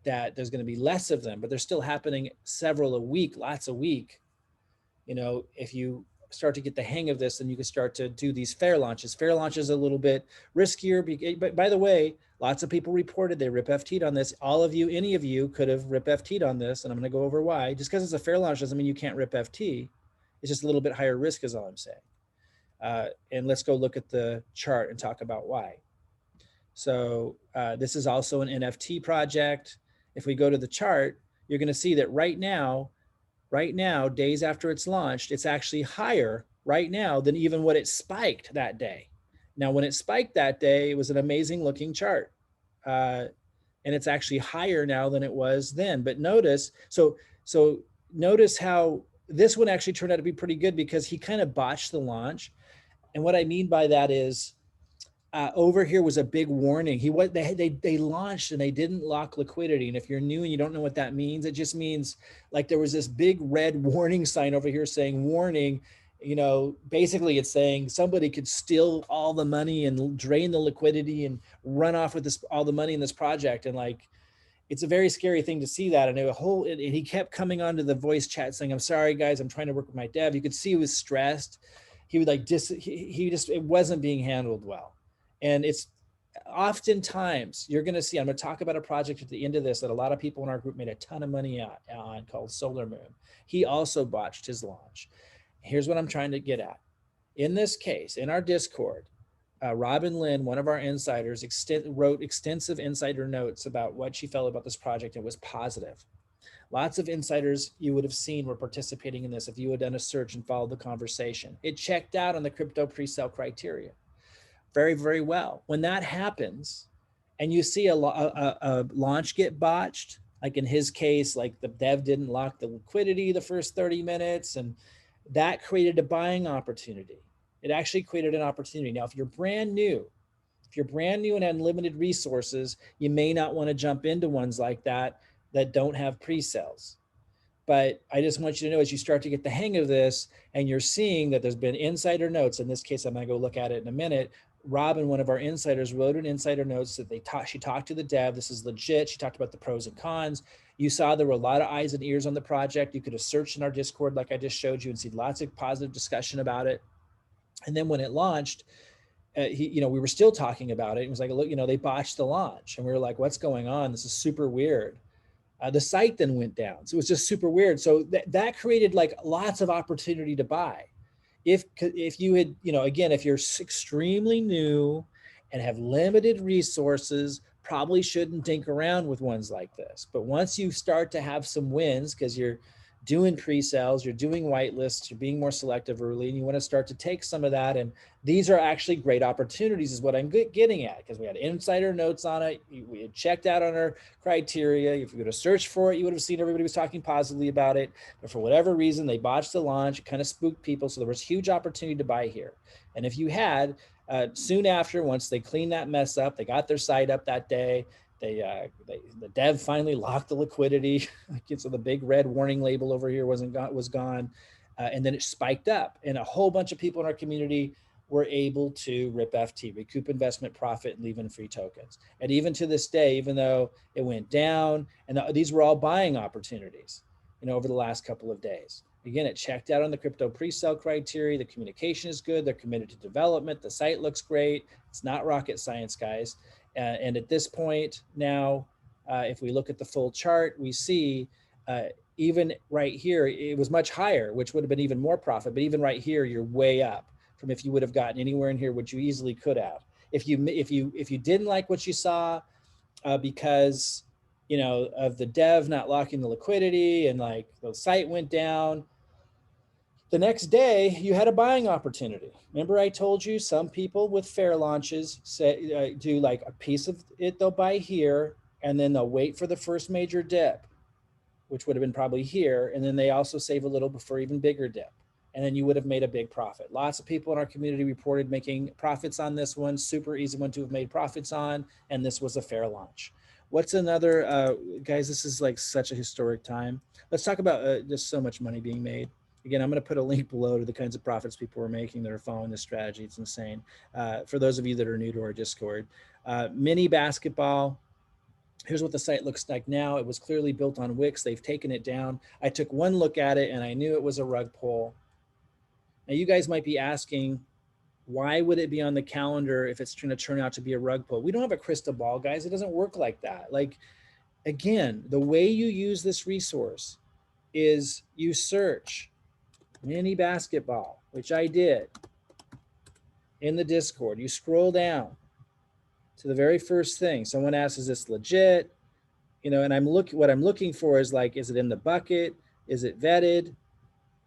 that there's going to be less of them, but they're still happening several a week, lots a week. If you start to get the hang of this, then you can start to do these fair launches. Fair launches a little bit riskier, but by the way, lots of people reported they rip FT'd on this. All of you, any of you could have rip FT'd on this, and I'm going to go over why. Just because it's a fair launch doesn't mean you can't rip FT. It's just a little bit higher risk is all I'm saying. And let's go look at the chart and talk about why. So this is also an NFT project. If we go to the chart, you're going to see that right now, days after it's launched, it's actually higher right now than even what it spiked that day. Now, when it spiked that day, it was an amazing looking chart. And it's actually higher now than it was then. But notice, so notice how this one actually turned out to be pretty good because he kind of botched the launch. And what I mean by that is, over here was a big warning. They launched and they didn't lock liquidity. And if you're new and you don't know what that means, it just means like there was this big red warning sign over here saying warning. Basically it's saying somebody could steal all the money and drain the liquidity and run off with all the money in this project. And like, it's a very scary thing to see that. And he kept coming onto the voice chat saying, "I'm sorry guys, I'm trying to work with my dev." You could see he was stressed. He would it wasn't being handled well. And it's oftentimes you're going to see, I'm going to talk about a project at the end of this that a lot of people in our group made a ton of money on called Solar Moon. He also botched his launch. Here's what I'm trying to get at. In this case, in our Discord, Robin Lynn, one of our insiders, wrote extensive insider notes about what she felt about this project. It was positive. Lots of insiders you would have seen were participating in this if you had done a search and followed the conversation. It checked out on the crypto pre-sale criteria very, very well. When that happens and you see a launch get botched, like in his case, like the dev didn't lock the liquidity the first 30 minutes, and that created a buying opportunity. It actually created an opportunity. Now, if you're brand new and unlimited resources, you may not want to jump into ones like that don't have pre-sales. But I just want you to know, as you start to get the hang of this and you're seeing that there's been insider notes, in this case, I'm going to go look at it in a minute. Robin, one of our insiders, wrote an insider notes that she talked to the dev. This is legit. She talked about the pros and cons. You saw there were a lot of eyes and ears on the project. You could have searched in our Discord like I just showed you and see lots of positive discussion about it. And then when it launched, we were still talking about it. It was like, look, they botched the launch. And we were like, what's going on? This is super weird. The site then went down. So it was just super weird. So that created like lots of opportunity to buy. If you had, again, if you're extremely new and have limited resources, probably shouldn't dink around with ones like this. But once you start to have some wins, because you're doing pre-sales, you're doing whitelists, you're being more selective early, and you want to start to take some of that. And these are actually great opportunities is what I'm getting at, because we had insider notes on it. We had checked out on our criteria. If you were to search for it, you would have seen everybody was talking positively about it. But for whatever reason, they botched the launch. It kind of spooked people. So there was huge opportunity to buy here. And if you had, soon after, once they cleaned that mess up, they got their site up that day, the dev finally locked the liquidity. So the big red warning label over here was gone. And then it spiked up, and a whole bunch of people in our community were able to rip FT, recoup investment profit, and leave in free tokens. And even to this day, even though it went down, and these were all buying opportunities, over the last couple of days. Again, it checked out on the crypto pre-sale criteria. The communication is good. They're committed to development. The site looks great. It's not rocket science, guys. And at this point now, if we look at the full chart, we see even right here, it was much higher, which would have been even more profit. But even right here, you're way up from if you would have gotten anywhere in here, which you easily could have. If you didn't like what you saw because of the dev not locking the liquidity and like the site went down, the next day, you had a buying opportunity. Remember I told you some people with Fairlaunches do like a piece of it they'll buy here, and then they'll wait for the first major dip, which would have been probably here, and then they also save a little before even bigger dip. And then you would have made a big profit. Lots of people in our community reported making profits on this one, super easy one to have made profits on, and this was a fair launch. What's another, guys, this is like such a historic time. Let's talk about just so much money being made. Again, I'm going to put a link below to the kinds of profits people are making that are following this strategy. It's insane. For those of you that are new to our Discord, mini basketball. Here's what the site looks like now. It was clearly built on Wix. They've taken it down. I took one look at it and I knew it was a rug pull. Now you guys might be asking, why would it be on the calendar if it's going to turn out to be a rug pull? We don't have a crystal ball, guys. It doesn't work like that. Like, again, the way you use this resource is you search mini basketball, which I did in the Discord. You scroll down to the very first thing. Someone asks, is this legit? And what I'm looking for is like, is it in the bucket? Is it vetted?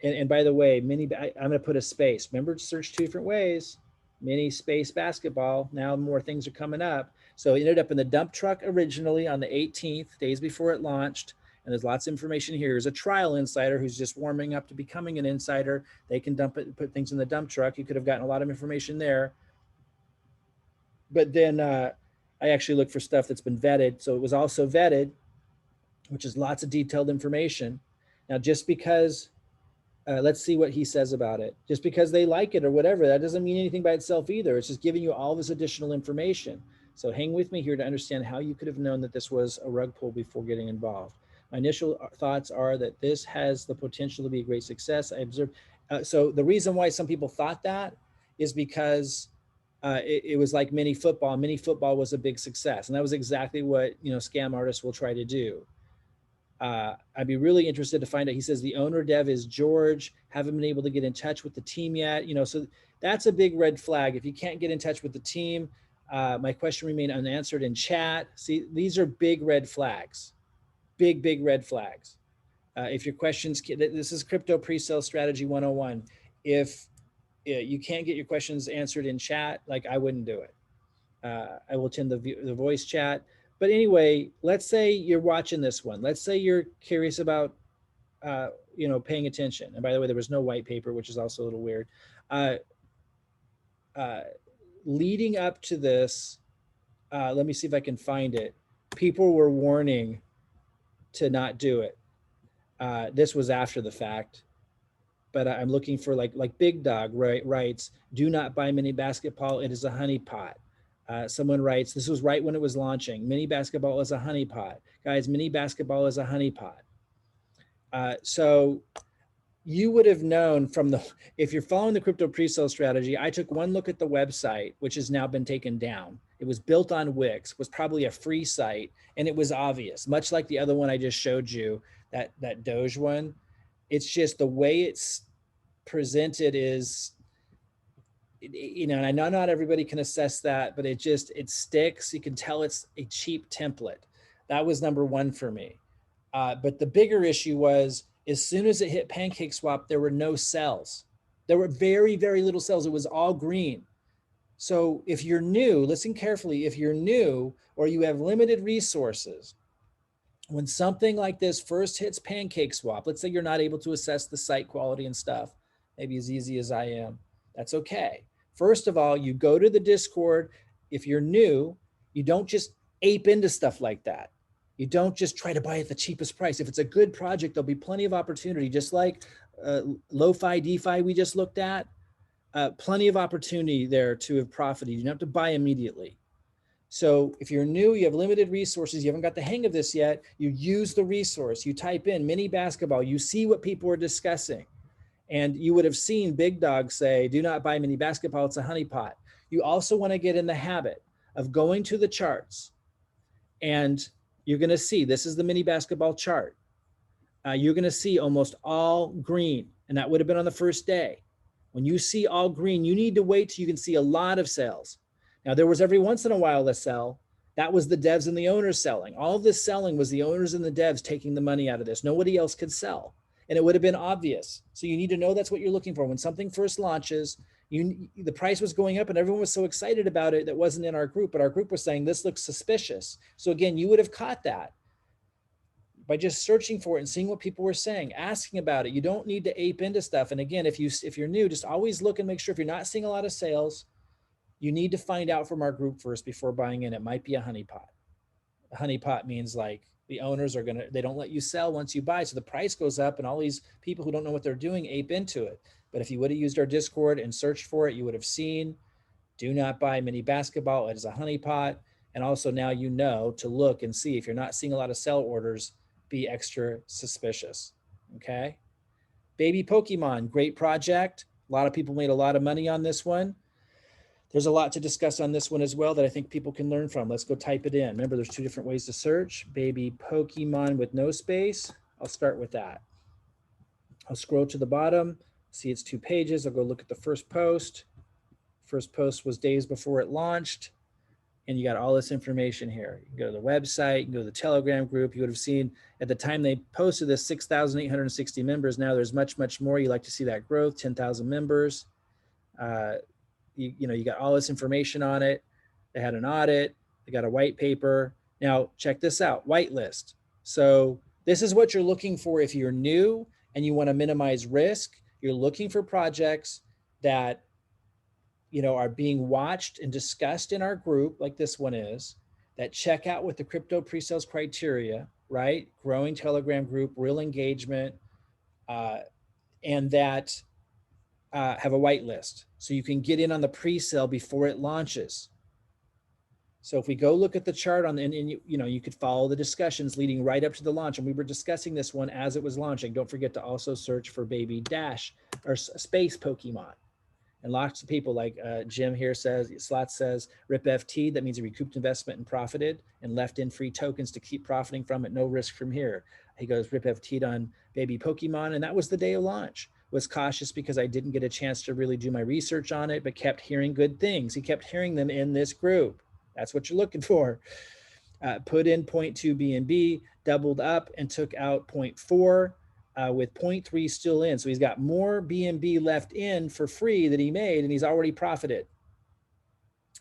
And by the way, I'm going to put a space. Remember to search 2 different ways. Mini space basketball. Now more things are coming up. So it ended up in the dump truck originally on the 18th, days before it launched. And there's lots of information here. There's a trial insider who's just warming up to becoming an insider. They can dump it and put things in the dump truck. You could have gotten a lot of information there. But then I actually looked for stuff that's been vetted. So it was also vetted, which is lots of detailed information. Now, just because, let's see what he says about it. Just because they like it or whatever, that doesn't mean anything by itself either. It's just giving you all this additional information. So hang with me here to understand how you could have known that this was a rug pull before getting involved. My initial thoughts are that this has the potential to be a great success. I observed. So the reason why some people thought that is because it was like mini football. Mini football was a big success. And that was exactly what, scam artists will try to do. I'd be really interested to find out. He says the owner dev is George. Haven't been able to get in touch with the team yet. So that's a big red flag. If you can't get in touch with the team, my question remained unanswered in chat. See, these are big red flags. Big red flags. If your questions, this is crypto pre-sale strategy 101. If you can't get your questions answered in chat, like I wouldn't do it. I will attend the voice chat. But anyway, let's say you're watching this one. Let's say you're curious about, paying attention. And by the way, there was no white paper, which is also a little weird. Leading up to this, let me see if I can find it. People were warning to not do it. This was after the fact, but I'm looking for like Big Dog writes, do not buy mini basketball. It is a honeypot. Someone writes, this was right when it was launching. Mini basketball is a honeypot. Guys, mini basketball is a honeypot. So you would have known from if you're following the crypto pre-sale strategy, I took one look at the website, which has now been taken down. It was built on Wix, was probably a free site, and it was obvious, much like the other one I just showed you, that Doge one. It's just the way it's presented is, you know, and I know not everybody can assess that, but it sticks. You can tell it's a cheap template. That was number one for me. But the bigger issue was, as soon as it hit PancakeSwap, there were no cells. There were very, very little cells. It was all green. So if you're new, listen carefully, if you're new or you have limited resources, when something like this first hits PancakeSwap, let's say you're not able to assess the site quality and stuff, maybe as easy as I am, that's okay. First of all, you go to the Discord. If you're new, you don't just ape into stuff like that. You don't just try to buy at the cheapest price. If it's a good project, there'll be plenty of opportunity, just like lo-fi DeFi we just looked at. Plenty of opportunity there to have profited. You don't have to buy immediately. So if you're new, you have limited resources, you haven't got the hang of this yet, you use the resource, you type in mini basketball, you see what people are discussing. And you would have seen Big Dog say, do not buy mini basketball, it's a honeypot. You also want to get in the habit of going to the charts, and you're going to see, this is the mini basketball chart. You're going to see almost all green, and that would have been on the first day. When you see all green, you need to wait till you can see a lot of sales. Now, there was every once in a while a sell. That was the devs and the owners selling. All of this selling was the owners and the devs taking the money out of this. Nobody else could sell. And it would have been obvious. So you need to know that's what you're looking for. When something first launches, the price was going up and everyone was so excited about it that wasn't in our group, but our group was saying, this looks suspicious. So again, you would have caught that by just searching for it and seeing what people were saying, asking about it. You don't need to ape into stuff. And again, if you're new, just always look and make sure if you're not seeing a lot of sales, you need to find out from our group first before buying in. It might be a honeypot. A honeypot means like the owners they don't let you sell once you buy. So the price goes up and all these people who don't know what they're doing ape into it. But if you would have used our Discord and searched for it, you would have seen, do not buy mini basketball. It is a honeypot. And also now you know to look and see if you're not seeing a lot of sell orders, be extra suspicious, okay? Baby Pokemon, great project. A lot of people made a lot of money on this one. There's a lot to discuss on this one as well that I think people can learn from. Let's go type it in. Remember, there's two different ways to search. Baby Pokemon with no space. I'll start with that. I'll scroll to the bottom, see it's 2 pages. I'll go look at the first post. First post was days before it launched. And you got all this information here. You can go to the website, you can go to the Telegram group. You would have seen at the time they posted this 6,860 members. Now there's much, much more. You like to see that growth, 10,000 members. You got all this information on it. They had an audit. They got a white paper. Now check this out, whitelist. So this is what you're looking for if you're new and you want to minimize risk. You're looking for projects that are being watched and discussed in our group, like this one is, that check out with the crypto pre-sales criteria, right? Growing Telegram group, real engagement, and that have a whitelist. So you can get in on the pre-sale before it launches. So if we go look at the chart and you could follow the discussions leading right up to the launch. And we were discussing this one as it was launching. Don't forget to also search for baby dash or space Pokemon. And lots of people like Jim here says, Slot says, RIP FT, that means he recouped investment and profited and left in free tokens to keep profiting from it, no risk from here. He goes, RIP FT on baby Pokemon. And that was the day of launch. Was cautious because I didn't get a chance to really do my research on it, but kept hearing good things. He kept hearing them in this group. That's what you're looking for. Put in 0.2 BNB, doubled up and took out 0.4. With 0.3 still in. So he's got more BNB left in for free that he made, and he's already profited.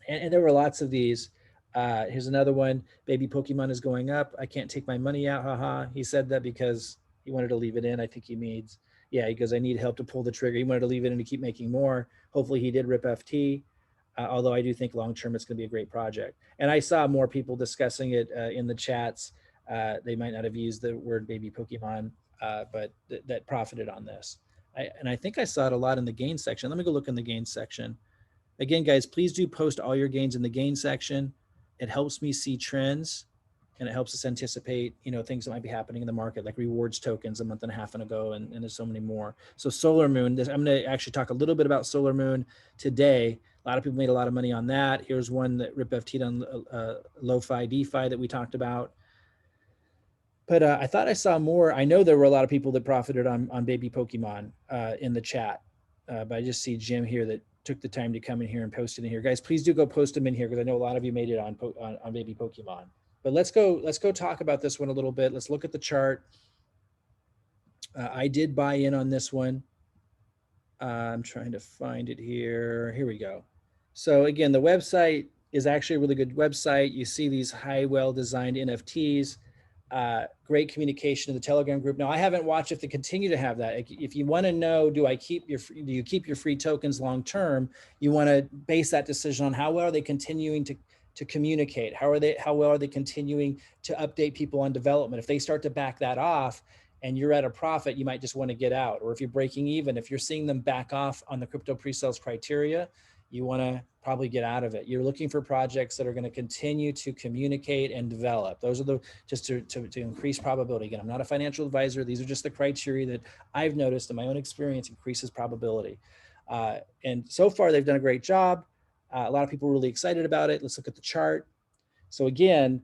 And there were lots of these. Here's another one. Baby Pokemon is going up. I can't take my money out. Haha. He said that because he wanted to leave it in. I think he means, yeah, he goes, I need help to pull the trigger. He wanted to leave it in to keep making more. Hopefully he did RIP FT. Although I do think long-term it's going to be a great project. And I saw more people discussing it in the chats. They might not have used the word baby Pokemon. that profited on this. And I think I saw it a lot in the gain section. Let me go look in the gain section. Again, guys, please do post all your gains in the gain section. It helps me see trends, and it helps us anticipate, things that might be happening in the market, like rewards tokens a month and a half ago, and there's so many more. So Solar Moon, I'm going to actually talk a little bit about Solar Moon today. A lot of people made a lot of money on that. Here's one that Rip FT'd on Lo-Fi DeFi that we talked about. But I thought I saw more. I know there were a lot of people that profited on Baby Pokemon in the chat. But I just see Jim here that took the time to come in here and post it in here. Guys, please do go post them in here, because I know a lot of you made it on Baby Pokemon. But let's go talk about this one a little bit. Let's look at the chart. I did buy in on this one. I'm trying to find it here. Here we go. So again, the website is actually a really good website. You see these well-designed NFTs. Great communication in the Telegram group. Now, I haven't watched if they continue to have that. If you want to know, do you keep your free tokens long term? You want to base that decision on how well are they continuing to communicate? How well are they continuing to update people on development? If they start to back that off and you're at a profit, you might just want to get out. Or if you're breaking even, if you're seeing them back off on the crypto pre-sales criteria, you want to probably get out of it. You're looking for projects that are going to continue to communicate and develop. Those are just to increase probability. Again, I'm not a financial advisor. These are just the criteria that I've noticed in my own experience increases probability. And so far, they've done a great job. A lot of people are really excited about it. Let's look at the chart. So again,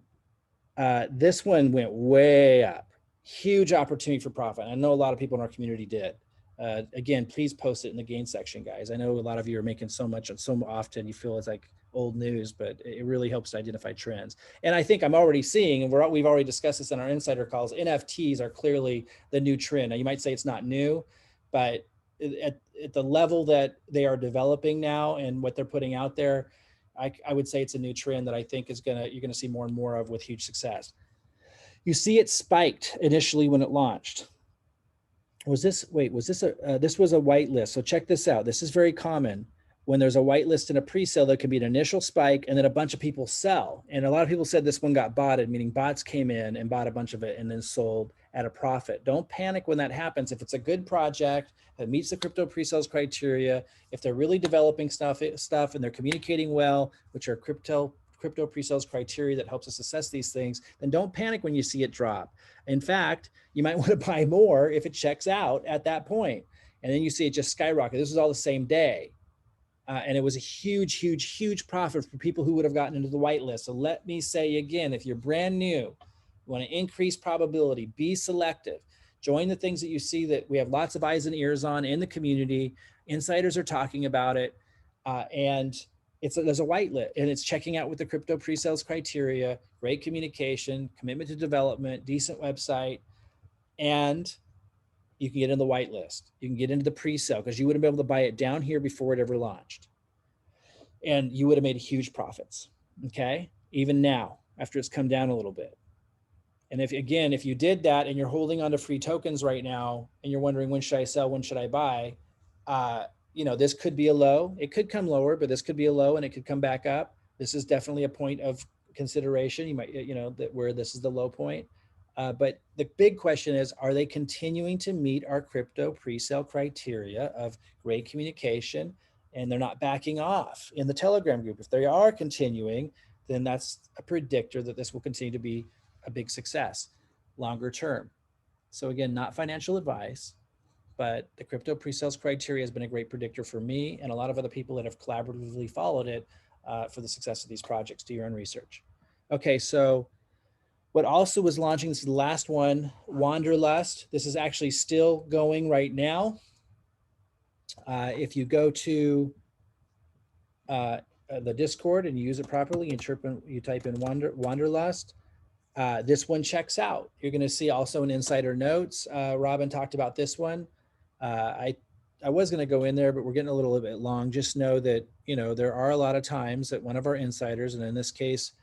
this one went way up. Huge opportunity for profit. I know a lot of people in our community did. Again, please post it in the gain section, guys. I know a lot of you are making so much and so often you feel it's like old news, but it really helps to identify trends. And I think I'm already seeing, and we've already discussed this in our insider calls, NFTs are clearly the new trend. Now, you might say it's not new, but at the level that they are developing now and what they're putting out there, I would say it's a new trend that I think you're gonna see more and more of with huge success. You see it spiked initially when it launched. This was a whitelist. So check this out. This is very common. When there's a whitelist in a pre-sale, there can be an initial spike and then a bunch of people sell. And a lot of people said this one got botted, meaning bots came in and bought a bunch of it and then sold at a profit. Don't panic when that happens. If it's a good project that meets the crypto pre-sales criteria, if they're really developing stuff and they're communicating well, which are crypto pre-sales criteria that helps us assess these things, then don't panic when you see it drop. In fact, you might want to buy more if it checks out at that point. And then you see it just skyrocket. This was all the same day. And it was a huge, huge, huge profit for people who would have gotten into the whitelist. So let me say again, if you're brand new, you want to increase probability, be selective. Join the things that you see that we have lots of eyes and ears on in the community. Insiders are talking about it. And there's a whitelist, and it's checking out with the crypto pre-sales criteria, great communication, commitment to development, decent website, and you can get in the whitelist. You can get into the pre-sale because you wouldn't be able to buy it down here before it ever launched. And you would have made huge profits, okay? Even now, after it's come down a little bit. And if you did that and you're holding on to free tokens right now and you're wondering, when should I sell, when should I buy? This could be a low. It could come lower, but this could be a low and it could come back up. This is definitely a point of consideration. You might, that where this is the low point. But the big question is, are they continuing to meet our crypto pre-sale criteria of great communication and they're not backing off in the Telegram group? If they are continuing, then that's a predictor that this will continue to be a big success longer term. So again, not financial advice, but the crypto pre-sales criteria has been a great predictor for me and a lot of other people that have collaboratively followed it for the success of these projects. Do your own research. Okay, so what also was launching, this is the last one, Wanderlust. This is actually still going right now. If you go to the Discord and you use it properly, you type in Wanderlust, this one checks out. You're going to see also in insider notes. Robin talked about this one. I was going to go in there, but we're getting a little bit long. Just know that, there are a lot of times that one of our insiders, and in this case,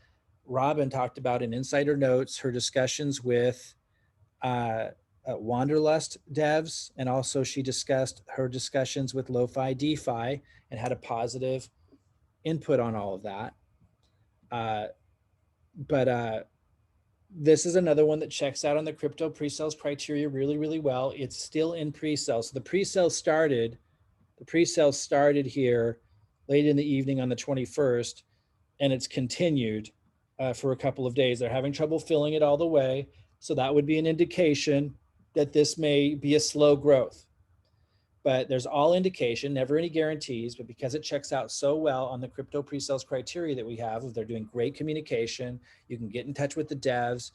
Robin talked about in insider notes, her discussions with Wanderlust devs. And also she discussed her discussions with Lo-Fi DeFi and had a positive input on all of that. But This is another one that checks out on the crypto pre-sales criteria really, really well. It's still in pre-sale. So the pre-sale started here late in the evening on the 21st, and it's continued for a couple of days. They're having trouble filling it all the way. So that would be an indication that this may be a slow growth. But there's all indication, never any guarantees, but because it checks out so well on the crypto pre-sales criteria that we have, they're doing great communication. You can get in touch with the devs.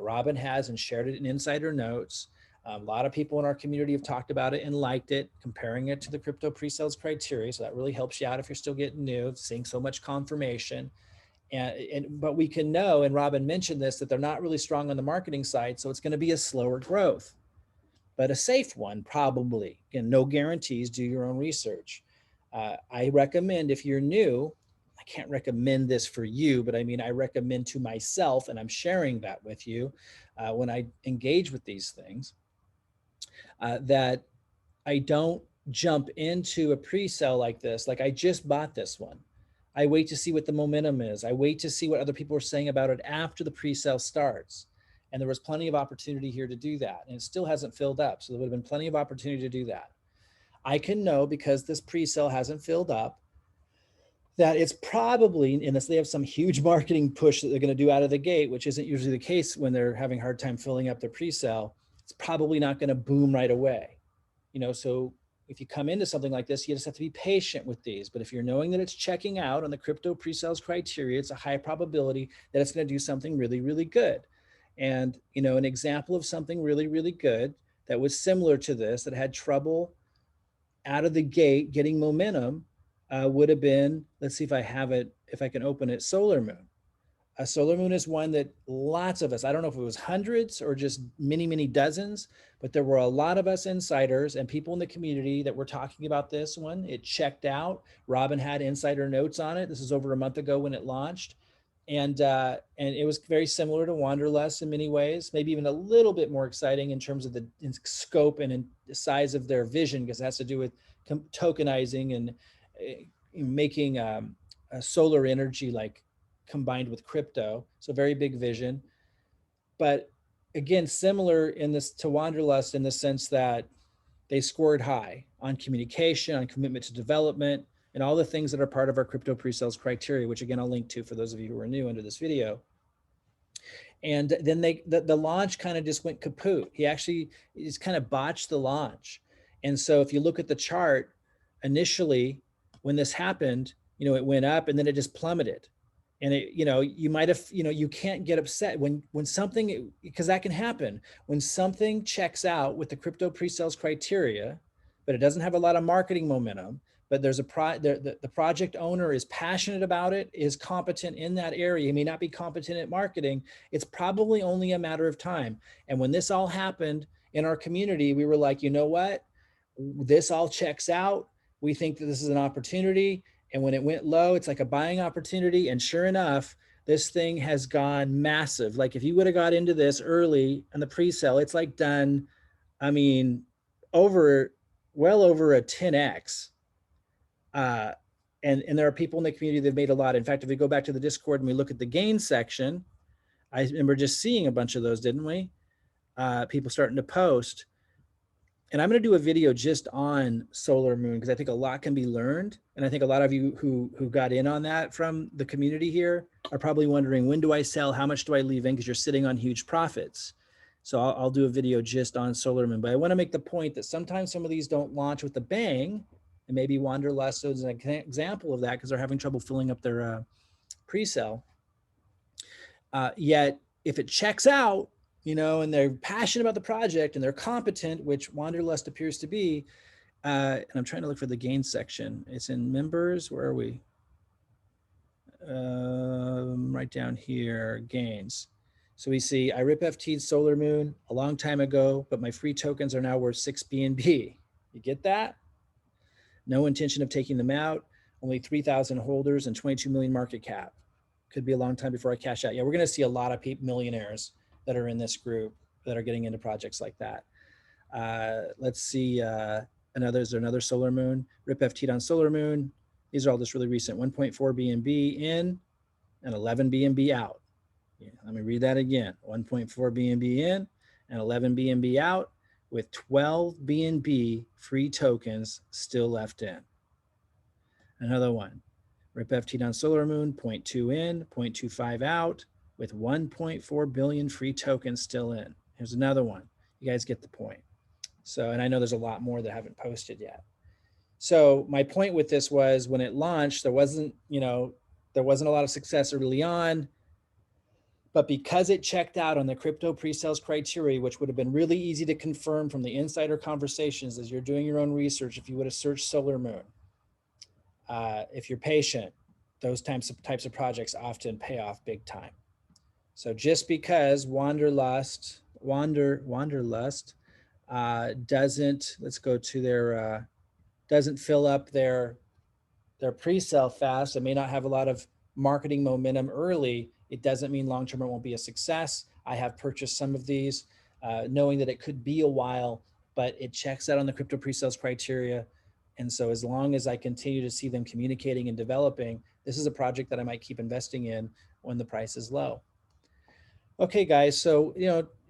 Robin has and shared it in insider notes. A lot of people in our community have talked about it and liked it, comparing it to the crypto pre-sales criteria. So that really helps you out if you're still getting new, seeing so much confirmation. But we can know, and Robin mentioned this, that they're not really strong on the marketing side. So it's going to be a slower growth, but a safe one, probably. Again, no guarantees, do your own research. I recommend, if you're new, I can't recommend this for you, but I mean, I recommend to myself, and I'm sharing that with you when I engage with these things, that I don't jump into a pre-sale like this. Like, I just bought this one. I wait to see what the momentum is. I wait to see what other people are saying about it after the pre-sale starts. And there was plenty of opportunity here to do that. And it still hasn't filled up. So there would have been plenty of opportunity to do that. I can know, because this pre-sale hasn't filled up, that it's probably, unless they have some huge marketing push that they're going to do out of the gate, which isn't usually the case when they're having a hard time filling up their pre-sale, it's probably not going to boom right away. So if you come into something like this, you just have to be patient with these. But if you're knowing that it's checking out on the crypto pre-sales criteria, it's a high probability that it's going to do something really, really good. And, an example of something really, really good that was similar to this, that had trouble out of the gate getting momentum, would have been, let's see if I have it, if I can open it, Solar Moon. Solar Moon is one that lots of us, I don't know if it was hundreds or just many, many dozens, but there were a lot of us insiders and people in the community that were talking about this one. It checked out. Robin had insider notes on it. This is over a month ago when it launched. And it was very similar to Wanderlust in many ways, maybe even a little bit more exciting in terms of the scope and in the size of their vision, because it has to do with tokenizing and making solar energy like combined with crypto. So very big vision. But again, similar in this to Wanderlust in the sense that they scored high on communication, on commitment to development, and all the things that are part of our crypto pre-sales criteria, which again, I'll link to for those of you who are new under this video. And then the launch kind of just went kaput. He actually just kind of botched the launch. And so if you look at the chart, initially when this happened, it went up and then it just plummeted. And you might have, you can't get upset when something, because that can happen when something checks out with the crypto pre-sales criteria, but it doesn't have a lot of marketing momentum. But there's the project owner is passionate about it, is competent in that area. He may not be competent at marketing. It's probably only a matter of time. And when this all happened in our community, we were like, you know what? This all checks out. We think that this is an opportunity. And when it went low, it's like a buying opportunity. And sure enough, this thing has gone massive. Like if you would have got into this early in the pre-sale, it's like done, I mean, well over a 10X. And there are people in the community that have made a lot. In fact, if we go back to the Discord and we look at the gain section, I remember just seeing a bunch of those, didn't we? People starting to post. And I'm going to do a video just on Solar Moon because I think a lot can be learned. And I think a lot of you who got in on that from the community here are probably wondering, when do I sell? How much do I leave in? Because you're sitting on huge profits. So I'll do a video just on Solar Moon. But I want to make the point that sometimes some of these don't launch with a bang. And maybe Wanderlust is an example of that because they're having trouble filling up their pre-sale. Yet if it checks out, and they're passionate about the project and they're competent, which Wanderlust appears to be, and I'm trying to look for the gain section. It's in members. Where are we? Right down here, gains. So we see I rip FT'd Solar Moon a long time ago, but my free tokens are now worth 6 BNB. You get that? No intention of taking them out. Only 3,000 holders and 22 million market cap. Could be a long time before I cash out. Yeah, we're going to see a lot of millionaires that are in this group that are getting into projects like that. Let's see, another Solar Moon, Rip FT on Solar Moon. These are all just really recent, 1.4 BNB in and 11 BNB out. Let me read that again. 1.4 BNB in and 11 BNB out with 12 BNB free tokens still left in. Another one, RIP FT on Solar Moon, 0.2 in, 0.25 out with 1.4 billion free tokens still in. Here's another one. You guys get the point. So, and I know there's a lot more that haven't posted yet. So my point with this was when it launched, there wasn't a lot of success early on, but because it checked out on the crypto pre-sales criteria, which would have been really easy to confirm from the insider conversations as you're doing your own research, if you would have searched Solar Moon, if you're patient, those types of projects often pay off big time. So just because Wanderlust doesn't, let's go to their, doesn't fill up their pre-sale fast, it may not have a lot of marketing momentum early, it doesn't mean long-term it won't be a success. I have purchased some of these, knowing that it could be a while, but it checks out on the crypto pre-sales criteria. And so as long as I continue to see them communicating and developing, this is a project that I might keep investing in when the price is low. Okay, guys, so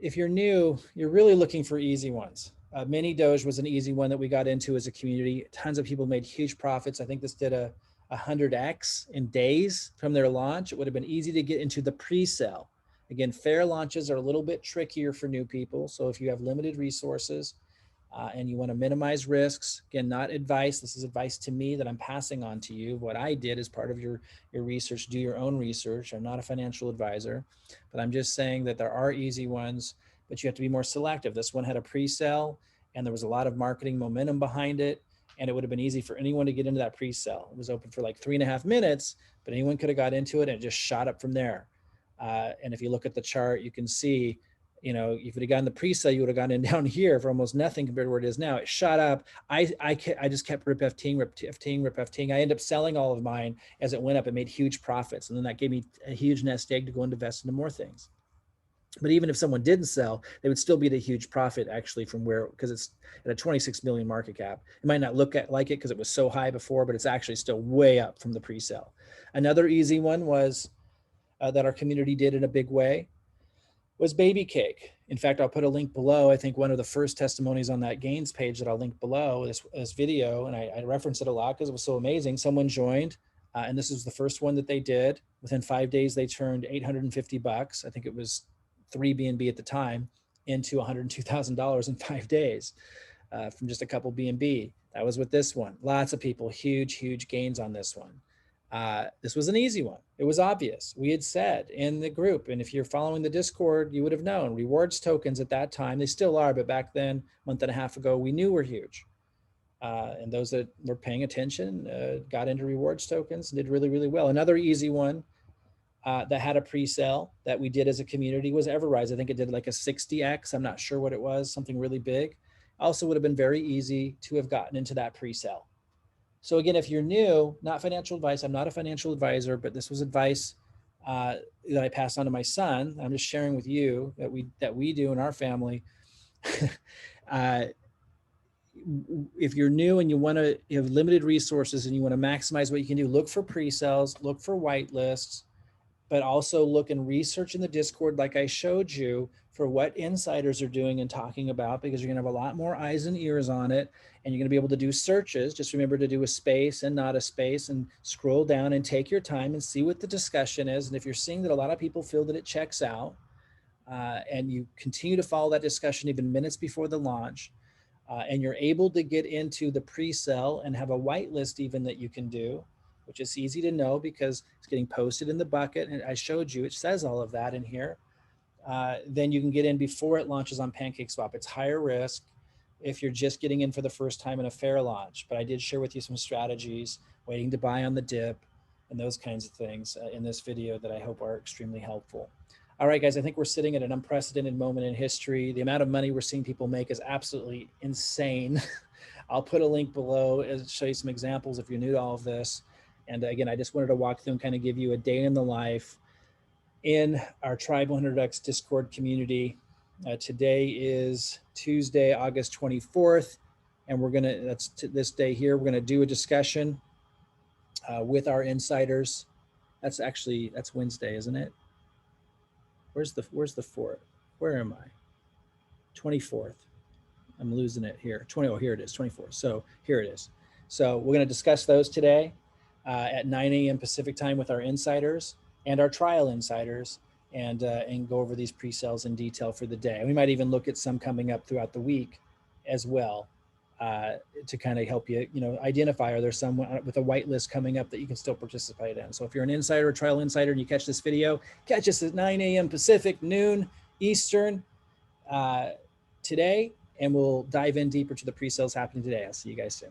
if you're new, you're really looking for easy ones. Mini Doge was an easy one that we got into as a community. Tons of people made huge profits. I think this did a 100x in days from their launch. It would have been easy to get into the pre-sale. Again, Fairlaunches are a little bit trickier for new people. So if you have limited resources and you want to minimize risks, again, not advice. This is advice to me that I'm passing on to you. What I did as part of your research, do your own research. I'm not a financial advisor, but I'm just saying that there are easy ones, but you have to be more selective. This one had a pre-sale and there was a lot of marketing momentum behind it. And it would have been easy for anyone to get into that pre-sale. It was open for like 3.5 minutes, but anyone could have got into it and it just shot up from there. And if you look at the chart, you can see, if you would have gotten the pre-sale, you would have gotten in down here for almost nothing compared to where it is now. It shot up. I just kept RIP FTing. I ended up selling all of mine as it went up. It made huge profits. And then that gave me a huge nest egg to go and invest into more things. But even if someone didn't sell, they would still be at a huge profit actually from where, because it's at a 26 million market cap. It might not look like it because it was so high before, but it's actually still way up from the pre-sale. Another easy one was that our community did in a big way was Baby Cake. In fact, I'll put a link below. I think one of the first testimonies on that gains page that I'll link below this video, and I reference it a lot because it was so amazing. Someone joined, and this is the first one that they did. Within 5 days, they turned $850. I think it was 3 BNB at the time into $102,000 in 5 days from just a couple BNB. That was with this one. Lots of people, huge gains on this one. This was an easy one. It was obvious. We had said in the group, and if you're following the Discord, you would have known rewards tokens at that time, they still are, but back then, a month and a half ago, we knew were huge. And those that were paying attention got into rewards tokens and did really well. Another easy one that had a pre-sale that we did as a community was Everrise. I think it did like a 60x. I'm not sure what it was, something really big. Also would have been very easy to have gotten into that pre-sale. So again, if you're new, not financial advice, I'm not a financial advisor, but this was advice that I passed on to my son. I'm just sharing with you that we do in our family. If you're new and you have limited resources and you want to maximize what you can do, look for pre-sales, look for whitelists, but also look and research in the Discord like I showed you for what insiders are doing and talking about, because you're gonna have a lot more eyes and ears on it, and you're gonna be able to do searches. Just remember to do a space and not a space, and scroll down and take your time and see what the discussion is. And if you're seeing that a lot of people feel that it checks out, and you continue to follow that discussion even minutes before the launch, and you're able to get into the pre-sale and have a whitelist even that you can do, which is easy to know because it's getting posted in the bucket. And I showed you, it says all of that in here. Then you can get in before it launches on PancakeSwap. It's higher risk if you're just getting in for the first time in a fair launch. But I did share with you some strategies, waiting to buy on the dip and those kinds of things in this video that I hope are extremely helpful. All right, guys, I think we're sitting at an unprecedented moment in history. The amount of money we're seeing people make is absolutely insane. I'll put a link below and show you some examples if you're new to all of this. And again, I just wanted to walk through and kind of give you a day in the life in our Tribe 100X Discord community. Today is Tuesday, August 24th. And we're gonna, this day here, we're gonna do a discussion with our insiders. That's Wednesday, isn't it? Where's the 4th? Where am I? 24th. I'm losing it here. 20. Oh, here it is. 24th. So here it is. So we're going to discuss those today at 9 a.m. Pacific time with our insiders and our trial insiders, and go over these pre-sales in detail for the day. And we might even look at some coming up throughout the week as well, to kind of help you, identify, are there some with a whitelist coming up that you can still participate in. So if you're an insider or trial insider and you catch this video, catch us at 9 a.m. Pacific, noon Eastern today, and we'll dive in deeper to the pre-sales happening today. I'll see you guys soon.